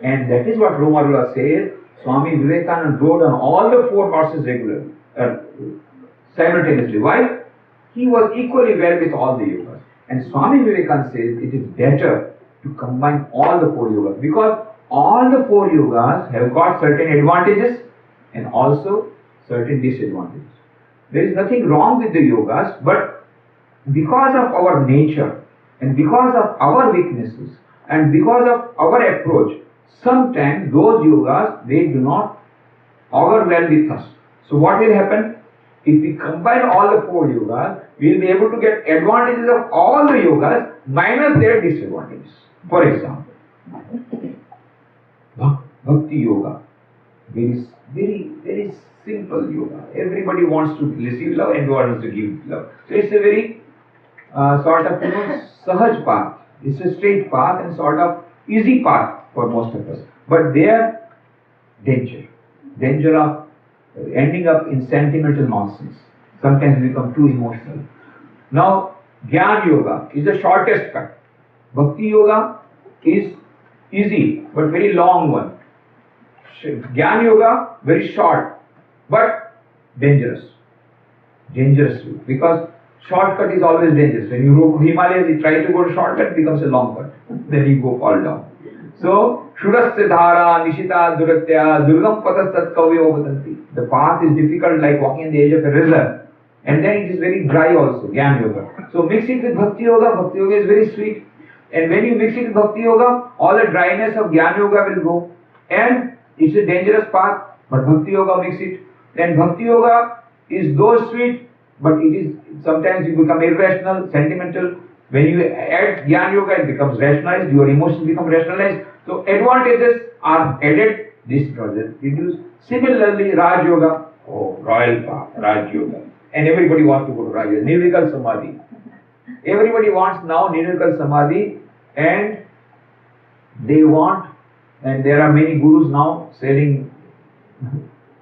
And that is what Romarula says. Swami Vivekananda rode on all the 4 horses regularly, simultaneously. Why? He was equally well with all the yogas. And Swami Vivekananda says it is better to combine all the 4 yogas, because all the 4 yogas have got certain advantages and also certain disadvantages. There is nothing wrong with the yogas, but because of our nature and because of our weaknesses and because of our approach, sometimes those yogas, they do not augur well with us. So what will happen? If we combine all the 4 yogas, we will be able to get advantages of all the yogas minus their disadvantages. For example, Bhakti Yoga, very simple yoga. Everybody wants to receive love and wants to give love. So it's a very sort of sahaj path. It's a straight path and sort of easy path for most of us. But there, danger of ending up in sentimental nonsense. Sometimes we become too emotional. Now, Jnana Yoga is the shortest cut. Bhakti Yoga is easy but very long one. Jnana Yoga, very short, but dangerous. Dangerous route. Because shortcut is always dangerous. When you go to Himalayas, you try to go to shortcut, it becomes a long cut. Then you fall down. So, Shurasya dhara, nishita duratya, durgam patastat kavyo vadanti. The path is difficult like walking in the edge of a river. And then it is very dry also, Jnana Yoga. So mix it with Bhakti Yoga is very sweet. And when you mix it with Bhakti Yoga, all the dryness of Jnana Yoga will go. And it's a dangerous path, but Bhakti Yoga mix it. Then Bhakti Yoga is though sweet, but it is sometimes you become irrational, sentimental. When you add Jnana Yoga, it becomes rationalized, your emotions become rationalized. So advantages are added, this doesn't reduce. Similarly, Raj Yoga, royal path, Raj Yoga. And everybody wants to go to Raj Yoga. Nirvikal Samadhi. Everybody wants now Nirvikal Samadhi, and they want, and there are many gurus now selling,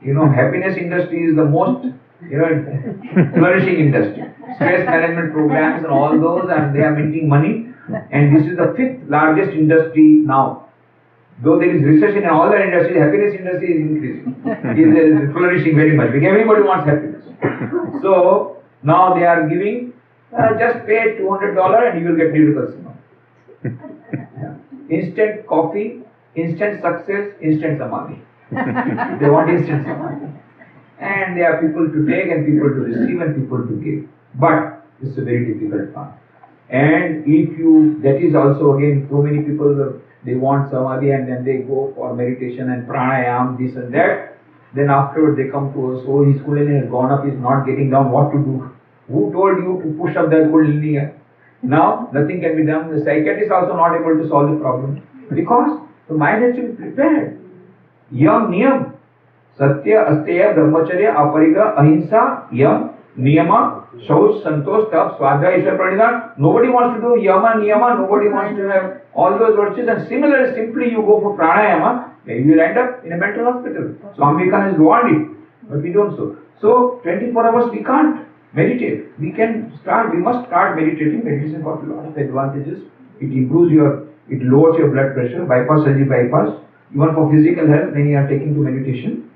happiness industry is the most, flourishing industry. Stress management programs and all those, and they are making money. And this is the 5th largest industry now. Though there is recession in all the industries, happiness industry is increasing. Is flourishing very much. Because everybody wants happiness. So now they are giving, just pay $200 and you will get Nirvikal Samadhi. Instant coffee, instant success, instant Samadhi. They want instant Samadhi. And there are people to take and people to receive and people to give. But it's a very difficult path. And that is also again, so many people, they want Samadhi and then they go for meditation and pranayam, this and that. Then afterwards they come to us, his Kundalini has gone up, he's not getting down, what to do? Who told you to push up that Kundalini? Now, nothing can be done. The psychiatrist is also not able to solve the problem. Because the mind has to be prepared. Yam niyam. Satya, asteya, brahmacharya, aparigra, ahimsa, yam, niyama, shauch, santosh, tap, swadhyaya, ishwar pranidhan. Nobody wants to do yama, niyama, nobody wants to have all those virtues. And similarly, simply you go for pranayama, maybe you will end up in a mental hospital. Swami Vivekananda has warned it, but we don't so. So, 24 hours we can't meditate. We must start meditating. Meditation got a lot of advantages. It improves it lowers your blood pressure, surgery bypass. Even for physical health, many are taking to meditation.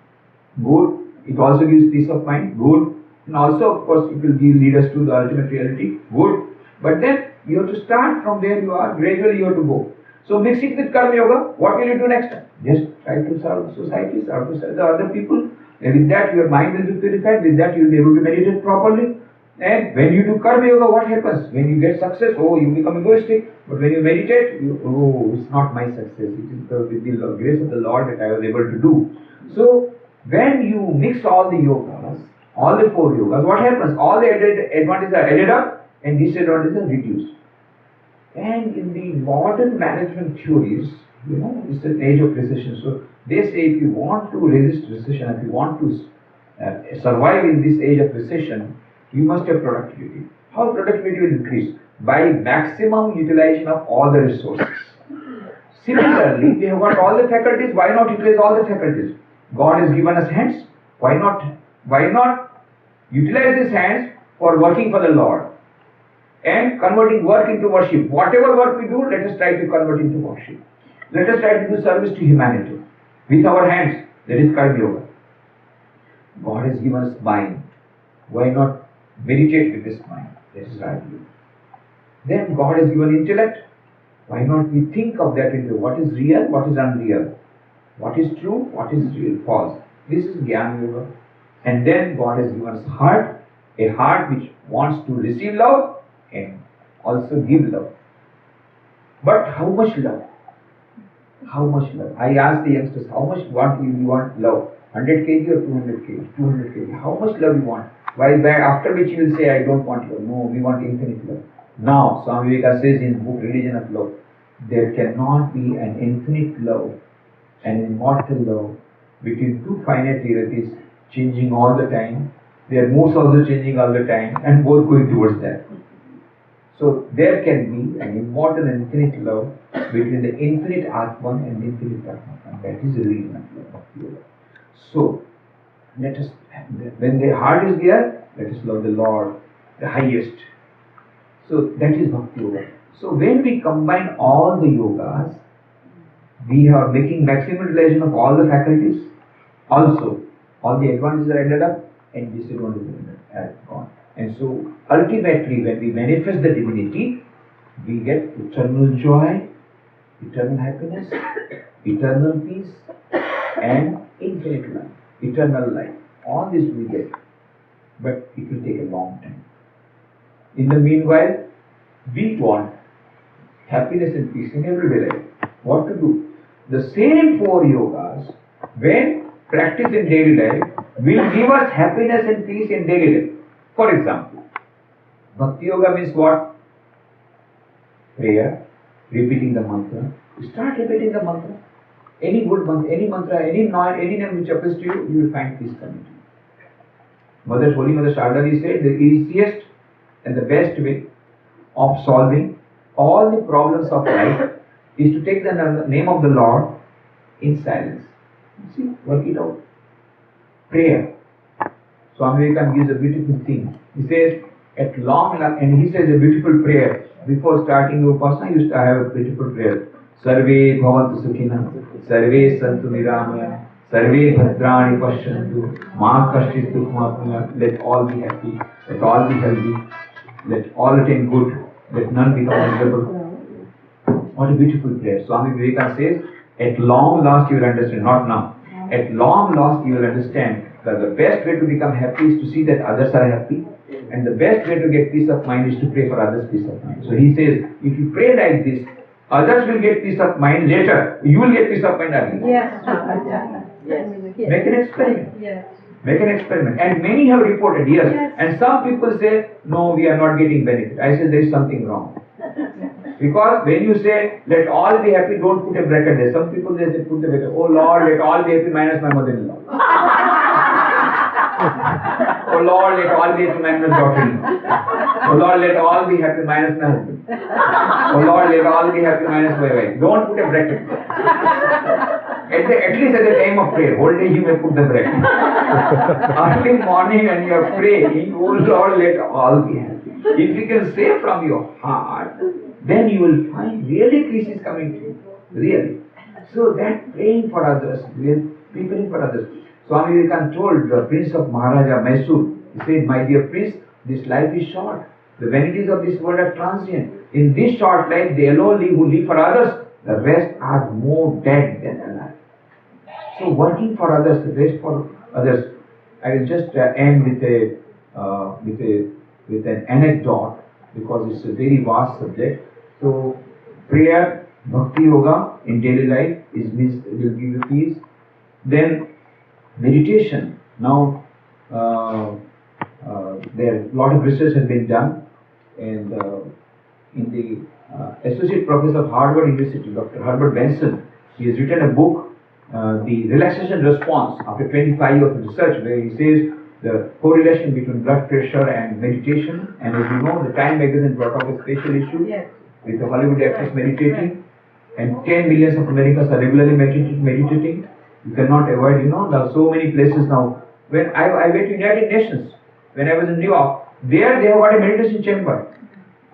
Good. It also gives peace of mind. Good. And also, of course, it will lead us to the ultimate reality. Good. But then, you have to start from where you are. Gradually, you have to go. So, mix it with Karma Yoga. What will you do next time? Just try to serve society, serve the other people. And with that, your mind will be purified. With that, you will be able to meditate properly. And when you do Karma Yoga, what happens? When you get success, you become egoistic. But when you meditate, it's not my success. It is with the grace of the Lord that I was able to do. So, when you mix all the yogas, all the 4 yogas, what happens? All the advantages are added up and disadvantages are reduced. And in the modern management theories, it's an age of recession. So they say if you want to resist recession, if you want to survive in this age of recession, you must have productivity. How productivity will increase? By maximum utilization of all the resources. Similarly, we have got all the faculties, why not utilize all the faculties? God has given us hands, why not utilize these hands for working for the Lord and converting work into worship. Whatever work we do, let us try to convert into worship. Let us try to do service to humanity with our hands. That is Karma Yoga. God has given us mind. Why not meditate with this mind? That is right. Then God has given intellect. Why not we think of that into what is real, what is unreal, what is true, what is real, false. This is Jnana Yoga. And then God has given us heart, a heart which wants to receive love and also give love. But how much love? How much love? I ask the youngsters, how much you want love? 100 kg or 200 kg? 200 kg. How much love you want? After which you will say, I don't want love. No, we want infinite love. Now, Swami Vivekananda says in book Religion of Love, there cannot be an infinite love, an immortal love between two finite realities changing all the time. Their moods also changing all the time and both going towards that. So there can be an immortal and infinite love between the infinite Atman and the infinite Atman. And that is the religion of love. So let us, when the heart is there, let us love the Lord, the highest. So that is Bhakti Yoga. So when we combine all the yogas, we are making maximum utilization of all the faculties. Also, all the advantages are ended up and disadvantages are gone. And so ultimately when we manifest the divinity, we get eternal joy, eternal happiness, eternal peace, and infinite life, eternal life. All this we get, but it will take a long time. In the meanwhile, we want happiness and peace in everyday life. What to do? The same 4 yogas, when practiced in daily life, will give us happiness and peace in daily life. For example, Bhakti Yoga means what? Prayer, repeating the mantra. You start repeating the mantra. Any good mantra, any mantra, any name which appeals to you, you will find peace coming to you. Holy Mother Sharda said the easiest and the best way of solving all the problems of life is to take the name of the Lord in silence. See, work it out. Prayer. Swami Vivekananda gives a beautiful thing. He says, at long last, and he says a beautiful prayer. Before starting your Upasana, you used to have a beautiful prayer. Sarve bhavantu sukhina, sarve santu niramaya, sarve bhadrani pashyantu, ma kashchit dukhmapnya. Let all be happy, let all be healthy, let all attain good, let none become miserable. What a beautiful prayer. Swami Vivekananda says, at long last you will understand, not now. At long last you will understand that the best way to become happy is to see that others are happy, and the best way to get peace of mind is to pray for others' peace of mind. So he says, if you pray like this, others will get peace of mind later. You will get peace of mind early. Yes. Make an experiment. Yes. Make an experiment. And many have reported, yes. And some people say, no, we are not getting benefit. I say there is something wrong. Because when you say, let all be happy, don't put a bracket there. Some people they say, put a bracket. Oh Lord, let all be happy minus my mother-in-law. Oh Lord, let all be happy minus daughter-in-law. Oh Lord, let all be happy minus my husband. Oh Lord, let all be happy minus my wife. Don't put a bracket. At least at the time of prayer, whole day you may put the bracket. Early morning when you are praying, oh Lord, let all be happy. If you can say from your heart, then you will find really peace is coming to you. Really. So that praying for others, preparing for others. Swami Vivekananda told the Prince of Maharaja Mysore, he said, my dear Prince, this life is short. The vanities of this world are transient. In this short life, they alone live who live for others. The rest are more dead than alive. So working for others, the best for others. I will just end with an anecdote because it's a very vast subject. So prayer, bhakti yoga in daily life will give you peace. Then meditation. Now there a lot of research has been done, and in the associate professor of Harvard University, Dr. Herbert Benson, he has written a book, The Relaxation Response, after 25 years of research, where he says the correlation between blood pressure and meditation. And as you know, the Time magazine brought up a special issue with the Hollywood actors meditating, and 10 millions of Americans are regularly meditating. You cannot avoid, there are so many places now. When I went to United Nations, when I was in New York, there they have got a meditation chamber.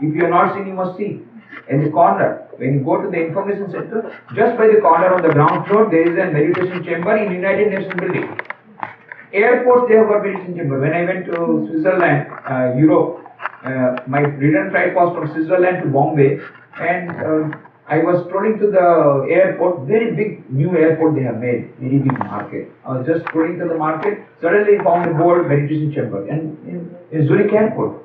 If you are not seen, you must see. In the corner, when you go to the information center, just by the corner on the ground floor, there is a meditation chamber in United Nations building. Airports, they have got meditation chamber. When I went to Switzerland, Europe, my return flight was from Switzerland to Bombay, and I was strolling to the airport, very big new airport they have made, very big market. I was just strolling to the market, suddenly found a board, meditation chamber, and in Zurich airport.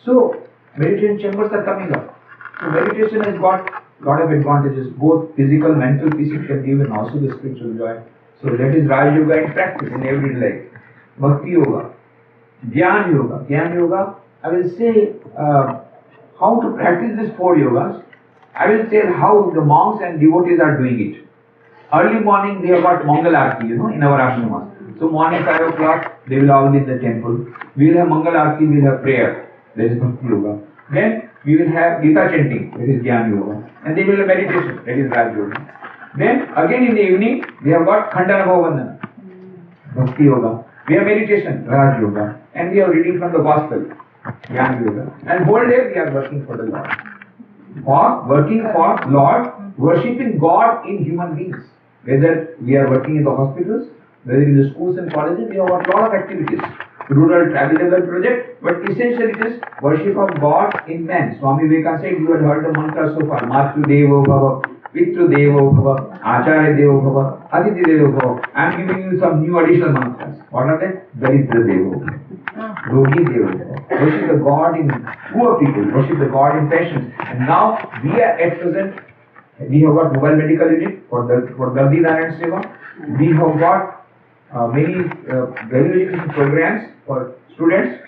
So, meditation chambers are coming up. So meditation has got a lot of advantages, both physical, mental peace it can give, and also the spiritual joy. So that is Raj Yoga in practice in everyday life. Bhakti Yoga, Dhyan Yoga. Dhyan Yoga, I will say how to practice these 4 yogas. I will tell how the monks and devotees are doing it. Early morning we have got Mangal Aarti, in our ashramas. So morning 5 o'clock they will all be in the temple. We will have Mangal Aarti, we will have prayer. That is Bhakti Yoga. Then we will have Gita chanting, that is Dhyan Yoga. And then we will have meditation, that is Raj Yoga. Then again in the evening, we have got Khandana Bhavandana, Bhakti Yoga. We have meditation, Raj Yoga. And we are reading from the Gospel, Dhyan Yoga. And whole day we are working for the Lord. Working for Lord, worshipping God in human beings. Whether we are working in the hospitals, whether in the schools and colleges, we have got a lot of activities. Rural travelable project, but essentially it is worship of God in man. Swami Vivekananda said, you had heard the mantra so far, Matru Devo Bhava, Pitru Devo Bhava, Acharya Devo Bhava, Aditi Devo Bhava. I am giving you some new additional mantras. What are they? Daridra Devo Bhava, Rogi Devo Bhava. Worship the God in poor people, worship the God in patients. And now we are at present, we have got mobile medical unit for Dardi Narayan Seva. We have got many value education programs for students,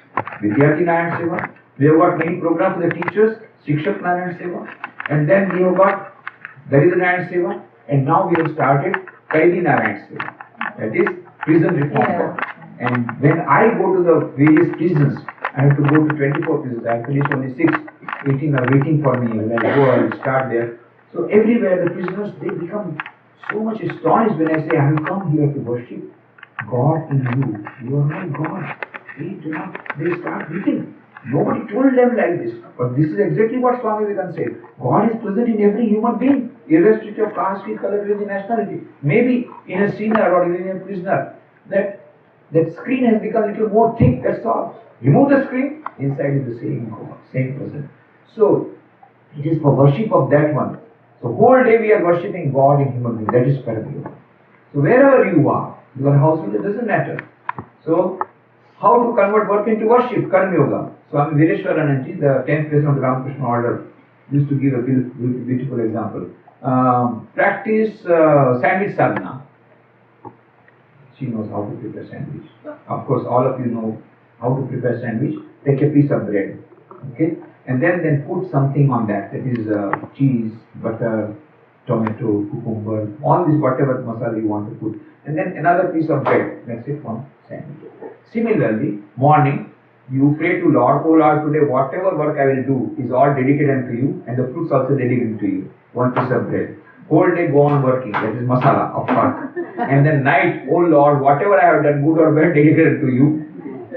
Vidyarthi Narayan Seva. We have got many programs for the teachers, Shikshak Narayan Seva. And then we have got Daridra Narayan Seva. And now we have started Kaidi Narayan Seva. That is prison reform work. And when I go to the various prisons, I have to go to 24 prisons. I finished only 6, 18 are waiting for me. When I go, I will start there. So everywhere the prisoners, they become so much astonished when I say, I have come here to worship God in you. You are my God. They start weeping. Nobody told them like this. But this is exactly what Swami Vivekananda said. God is present in every human being, irrespective of caste, creed, color, religion, nationality. Maybe in a sinner or even in a prisoner, that screen has become a little more thick, that's all. Remove the screen, inside is the same God, same person. So, it is for worship of that one. So, whole day we are worshipping God in human being. That is Karma. So, wherever you are, your household, it doesn't matter. So, how to convert work into worship? Karma Yoga. Swami Vireshwaranandaji, the 10th president of the Ramakrishna order, used to give a beautiful example. Practice sandwich sadhana. She knows how to prepare sandwich. Of course, all of you know how to prepare sandwich. Take a piece of bread, okay, and then put something on that. That is cheese, butter, tomato, cucumber, all this whatever masala you want to put, and then another piece of bread. That's it, one sandwich. Similarly, morning you pray to Lord, oh Lord, today whatever work I will do is all dedicated unto you, and the fruits also dedicated to you. One piece of bread. Whole day go on working. That is masala of work. And then night, oh Lord, whatever I have done, good or bad, dedicated to you,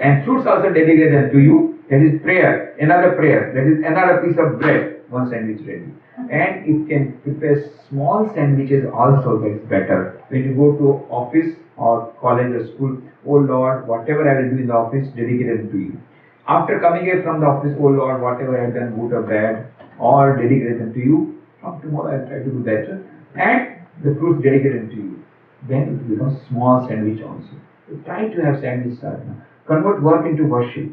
and fruits also dedicated to you. That is prayer. Another prayer. That is another piece of bread. One sandwich ready. And you can prepare small sandwiches also. That's better. When you go to office or college or school, oh Lord, whatever I will do in the office, dedicated to you. After coming here from the office, oh Lord, whatever I have done, good or bad, all dedicated to you. From tomorrow I will try to do better. And the fruits dedicated to you. Then it becomes small sandwich also. So try to have sandwich sadhana. Convert work into worship.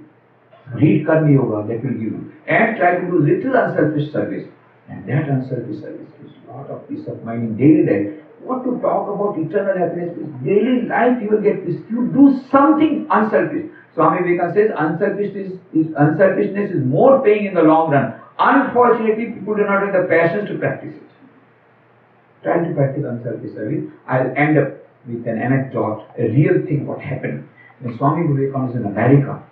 Read Karma Yoga, that will give you. And try to do little unselfish service. And that unselfish service gives a lot of peace of mind in daily life. What to talk about eternal happiness? Daily life you will get peace. You do something unselfish. Swami Vivekananda says unselfishness is more paying in the long run. Unfortunately, people do not have the passion to practice it. Try to practice unselfish service. I'll end up with an anecdote, a real thing what happened. When Swami Vivekananda was in America,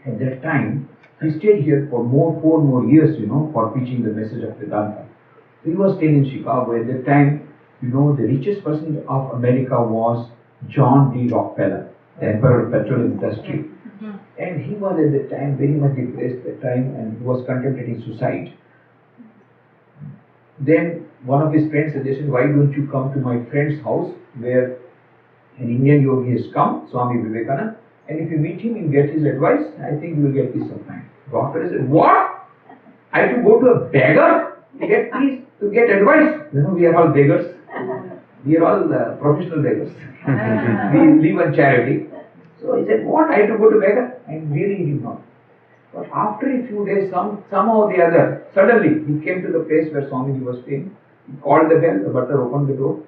at that time, he stayed here for 4 more years, for preaching the message of Vedanta. He was staying in Chicago. At that time, the richest person of America was John D. Rockefeller, the emperor of petroleum industry. And he was at that time very much depressed at that time and he was contemplating suicide. Then one of his friends suggested, why don't you come to my friend's house where an Indian yogi has come, Swami Vivekananda, and if you meet him and get his advice, I think you will get peace of mind. Rockefeller said, what? I have to go to a beggar to get peace, to get advice? We are all beggars. We are all professional beggars. We live on charity. So he said, what? I have to go to beggar? And really he did not. But after a few days, somehow or the other, suddenly he came to the place where Swamiji was staying. He called the bell, the butler opened the door,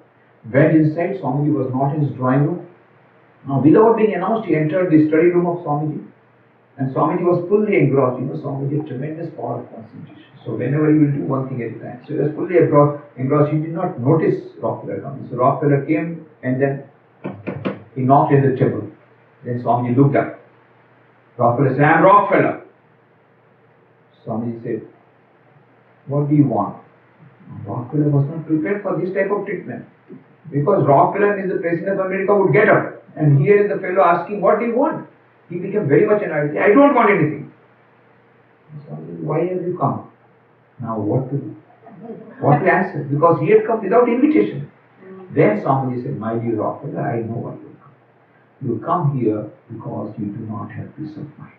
went inside. Swamiji was not in his drawing room. Now, without being announced, he entered the study room of Swamiji. And Swamiji was fully engrossed. Swamiji had tremendous power of concentration. So whenever he will do one thing at a time. So he was fully engrossed. He did not notice Rockefeller coming. So Rockefeller came and then he knocked at the table. Then Swamiji looked up. Rockefeller said, I am Rockefeller. Swamiji said, what do you want? Rockefeller was not prepared for this type of treatment. Because Rockefeller is the President of America would get up. And here is the fellow asking, what do you want? He became very much annoyed. I don't want anything. Swamiji, why have you come? Now what to do? What to answer? Because he had come without invitation. Then Swamiji said, my dear Rockefeller, I know what you come. You come here because you do not have peace of mind.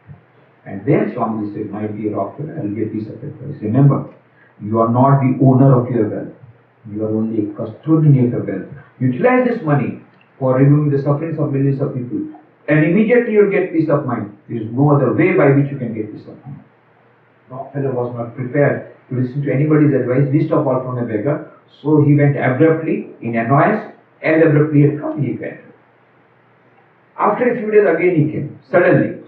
And then Swamiji said, my dear Rockefeller, I will give peace of advice. Remember, you are not the owner of your wealth. You are only a custodian of wealth. Utilize this money for removing the sufferings of millions of people, and immediately you'll get peace of mind. There is no other way by which you can get peace of mind. Rockefeller was not prepared to listen to anybody's advice, least of all from a beggar. So he went abruptly, in annoyance, as abruptly had come, he went. After a few days, again he came, suddenly.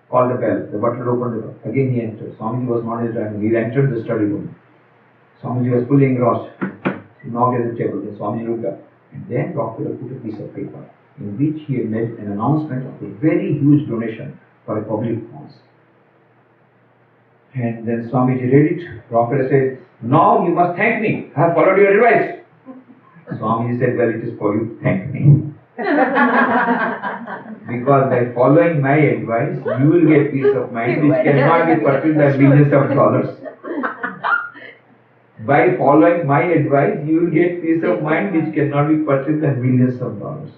Called the bell, the butler opened the door. Again he entered. Swamiji was not his driver. He entered the study room. Swamiji was fully engrossed. He knocked at the table. Then Swamiji looked up. And then Rockefeller put a piece of paper in which he had made an announcement of a very huge donation for a public cause. And then Swamiji read it. Rockefeller said, "Now you must thank me. I have followed your advice." Swamiji said, "Well, it is for you to thank me. Because by following my advice, you will get peace of mind which cannot be purchased by millions of dollars. By following my advice, you will get peace of mind which cannot be purchased by millions of dollars."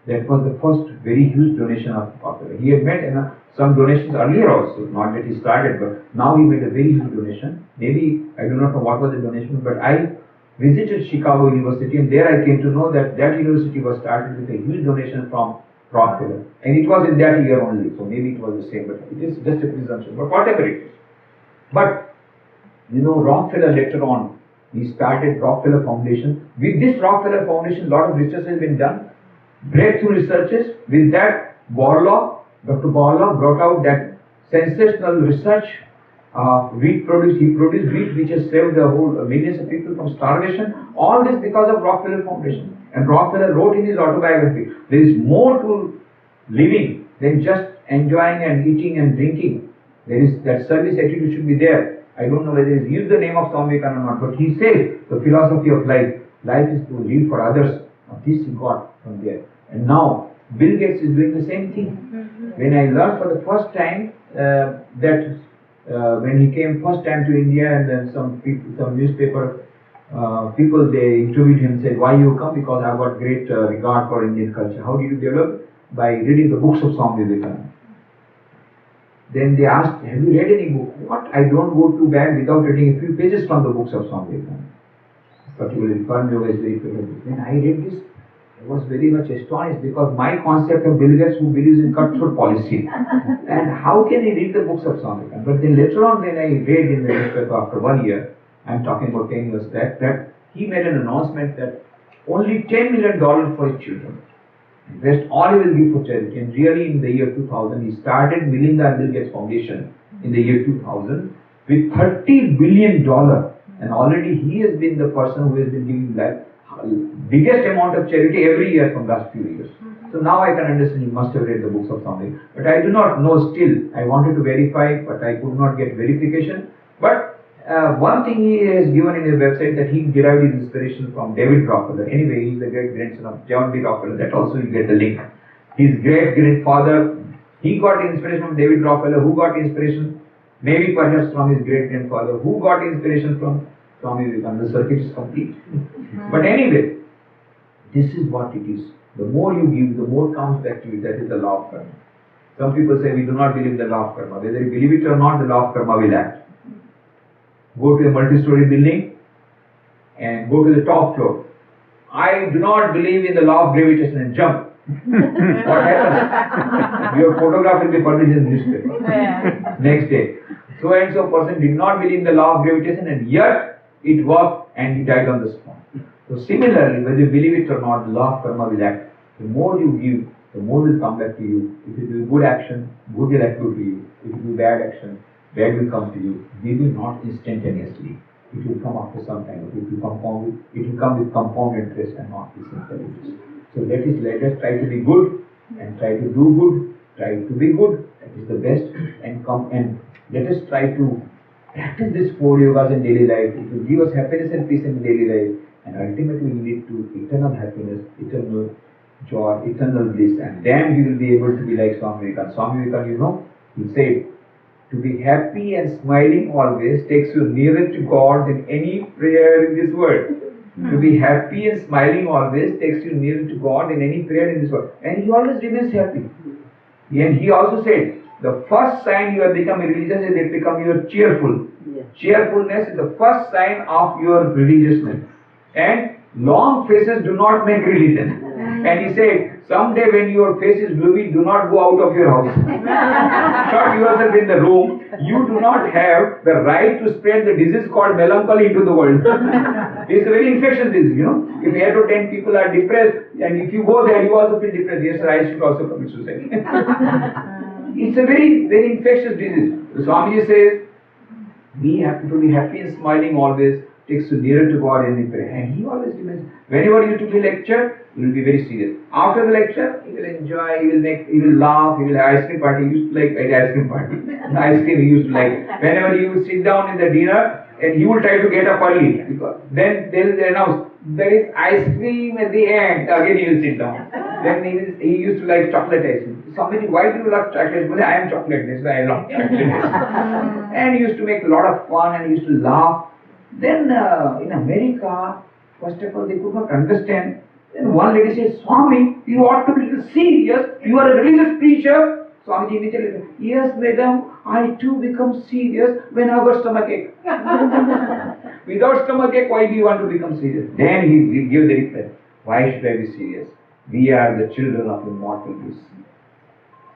That was the first very huge donation of Rockefeller. He had made some donations earlier also, not that he started, but now he made a very huge donation. Maybe, I do not know what was the donation, but I visited Chicago University, and there I came to know that that university was started with a huge donation from Rockefeller. And it was in that year only, so maybe it was the same, but it is just a presumption, but whatever it is. But, Rockefeller later on, he started Rockefeller Foundation. With this Rockefeller Foundation, a lot of research has been done. Breakthrough researches. With that, Dr. Borlaug brought out that sensational research. He produced wheat which has saved the whole millions of people from starvation. All this because of Rockefeller Foundation. And Rockefeller wrote in his autobiography, there is more to living than just enjoying and eating and drinking. There is that service attitude should be there. I don't know whether he used the name of Swami Vivekananda or not, but he says the philosophy of life is to live for others. This he got from there. And now Bill Gates is doing the same thing. When I learned for the first time that when he came first time to India, and then some newspaper people, they interviewed him and said, "Why you come?" "Because I've got great regard for Indian culture." "How did you develop?" "By reading the books of Swami Vivekananda." Then they asked, "Have you read any book?" "What? I don't go to bed without reading a few pages from the books of Swami Vivekananda. Particularly Karma Yoga is very favorite. When I read this, I was very much astonished, because my concept of Bill Gates, who believes in cutthroat policy, and how can he read the books of Swami Vivekananda? But then later on, when I read in the newspaper after 1 year, I'm talking about 10 years back, that he made an announcement that only $10 million for his children. The rest all he will give for charity. And really in the year 2000, he started Melinda and Bill Gates Foundation in the year 2000 with $30 billion. And already he has been the person who has been giving the biggest amount of charity every year from last few years. So now I can understand he must have read the books of something. But I do not know still. I wanted to verify, but I could not get verification. But one thing he has given in his website, that he derived his inspiration from David Rockefeller. Anyway, he is the great grandson of John D. Rockefeller. That also you get the link. His great grandfather, he got inspiration from David Rockefeller. Who got inspiration? Maybe perhaps from his great grandfather. Who got inspiration from Swami Vivekananda? The circuit is complete. But anyway, this is what it is. The more you give, the more comes back to you. That is the law of karma. Some people say we do not believe in the law of karma. Whether you believe it or not, the law of karma will act. Go to a multi-story building and go to the top floor. "I do not believe in the law of gravitation," and jump. What happens? Your photograph will be published in the newspaper. Next day, so and so person did not believe in the law of gravitation, and yet it worked and he died on the spot. So similarly, whether you believe it or not, the law of karma will act. The more you give, the more will come back to you. If you do good action, good will accrue to you. If you do bad action, bad will come to you. They will not instantaneously. It will come after some time. It will come with compound interest and not with simple interest. So let us try to be good and try to do good. Try to be good. That is the best. And let us try to practice these 4 yogas in daily life. It will give us happiness and peace in daily life. And ultimately lead to eternal happiness, eternal joy, eternal bliss. And then we will be able to be like Swami Vivekananda. Swami Vivekananda, he said, to be happy and smiling always takes you nearer to God than any prayer in this world. To be happy and smiling always takes you nearer to God than any prayer in this world. And he always remains happy. And he also said, the first sign you have become religious is that become you cheerful. Cheerfulness is the first sign of your religiousness. And long faces do not make religion. And he said, someday when your face is gloomy, do not go out of your house. Shut yourself in the room. You do not have the right to spread the disease called melancholy into the world. It's a very infectious disease, you know. If 8 or 10 people are depressed, and if you go there, you also feel depressed. Yes, sir, I should also commit suicide. It's a very, very infectious disease. So Swamiji says, we have to be happy and smiling always, takes you nearer to God in the prayer. And he always remains. Whenever you took the lecture, he will be very serious. After the lecture, he will enjoy, he will laugh, he will have ice cream party. He used to like ice cream party. Ice cream he used to like. Whenever you will sit down in the dinner, and he will try to get up early. Because then they will announce, there is ice cream at the end. Again he will sit down. Then he used to like chocolate ice cream. Somebody, why do you love chocolate? Well, I am chocolate, that's why I love chocolate. And he used to make a lot of fun and he used to laugh. Then in America, first of all, they could not understand. Then one lady said, Swami, you ought to be serious. You are a religious preacher. Swamiji immediately said, yes, madam, I too become serious when I got stomachache. Without stomachache, why do you want to become serious? Then he gave the reply, why should I be serious? We are the children of immortal bliss.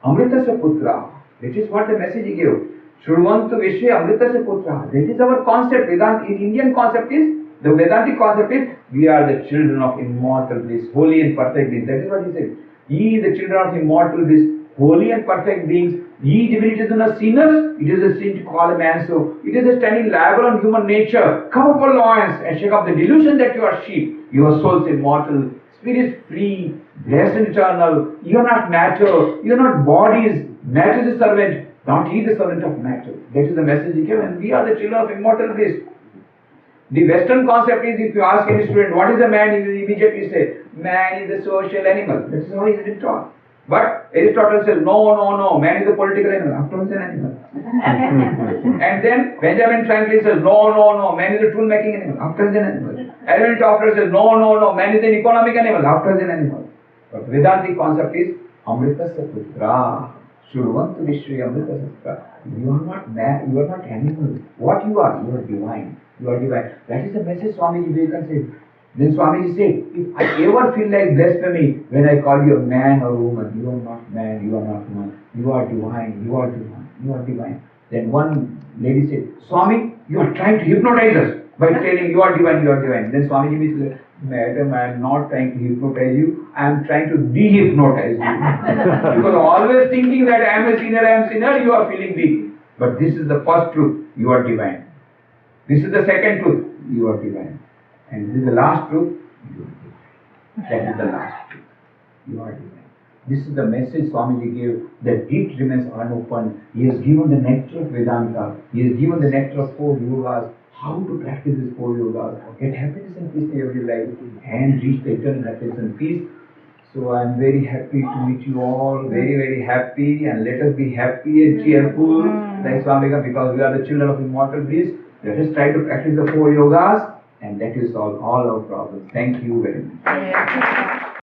Amritasya putra. That is what the message he gave. Shruvantu Vishwe Amritasya putra. That is our concept. Vedanta, in Indian concept is, the Vedantic concept is, we are the children of immortal bliss, holy and perfect beings. That is what he said. Ye the children of immortal bliss, holy and perfect beings. Ye divinities are not sinners. It is a sin to call a man so. It is a standing liable on human nature. Come up, loins, and shake off the delusion that you are sheep. Your soul is immortal. Spirit is free, blessed and eternal. You are not matter. You are not bodies. Matter is a servant. Not he the servant of matter. That is the message he gave. And we are the children of immortal bliss. The Western concept is, if you ask any student, what is a man? He will immediately say, man is a social animal. That is how he has been taught. But Aristotle says, no, man is a political animal. After all, he is an animal. And then Benjamin Franklin says, no, man is a tool-making animal. After all, he is an animal. Alvin Toffler says, no, man is an economic animal. After all, he is an animal. But Vedantic concept is, Amritasya putra. Shruvantu Vishwe Amritasya putra. You are not man, you are not animal. What you are divine. You are divine. That is the message Swamiji Vivekananda said. Then Swamiji said, if I ever feel like blasphemy when I call you a man or woman, you are not man, you are not woman, you are divine, you are divine, you are divine. Then one lady said, Swami, you are trying to hypnotize us by telling you are divine, you are divine. Then Swamiji said, madam, I am not trying to hypnotize you, I am trying to de-hypnotize you. Because always thinking that I am a sinner, you are feeling weak. But this is the first truth, you are divine. This is the second truth, you are divine. And this is the last truth, you are divine. That is the last truth, you are divine. This is the message Swamiji gave, that it remains unopened. He has given the nectar of Vedanta. He has given the nectar of 4 yogas. How to practice these 4 yogas, get happiness and peace in every life, and reach the eternal happiness and peace. So I am very happy to meet you all, very, very happy, and let us be happy and cheerful, like Swami Vivekananda, because we are the children of immortal bliss. Let us try to practice the 4 yogas, and that will solve all our problems. Thank you very much.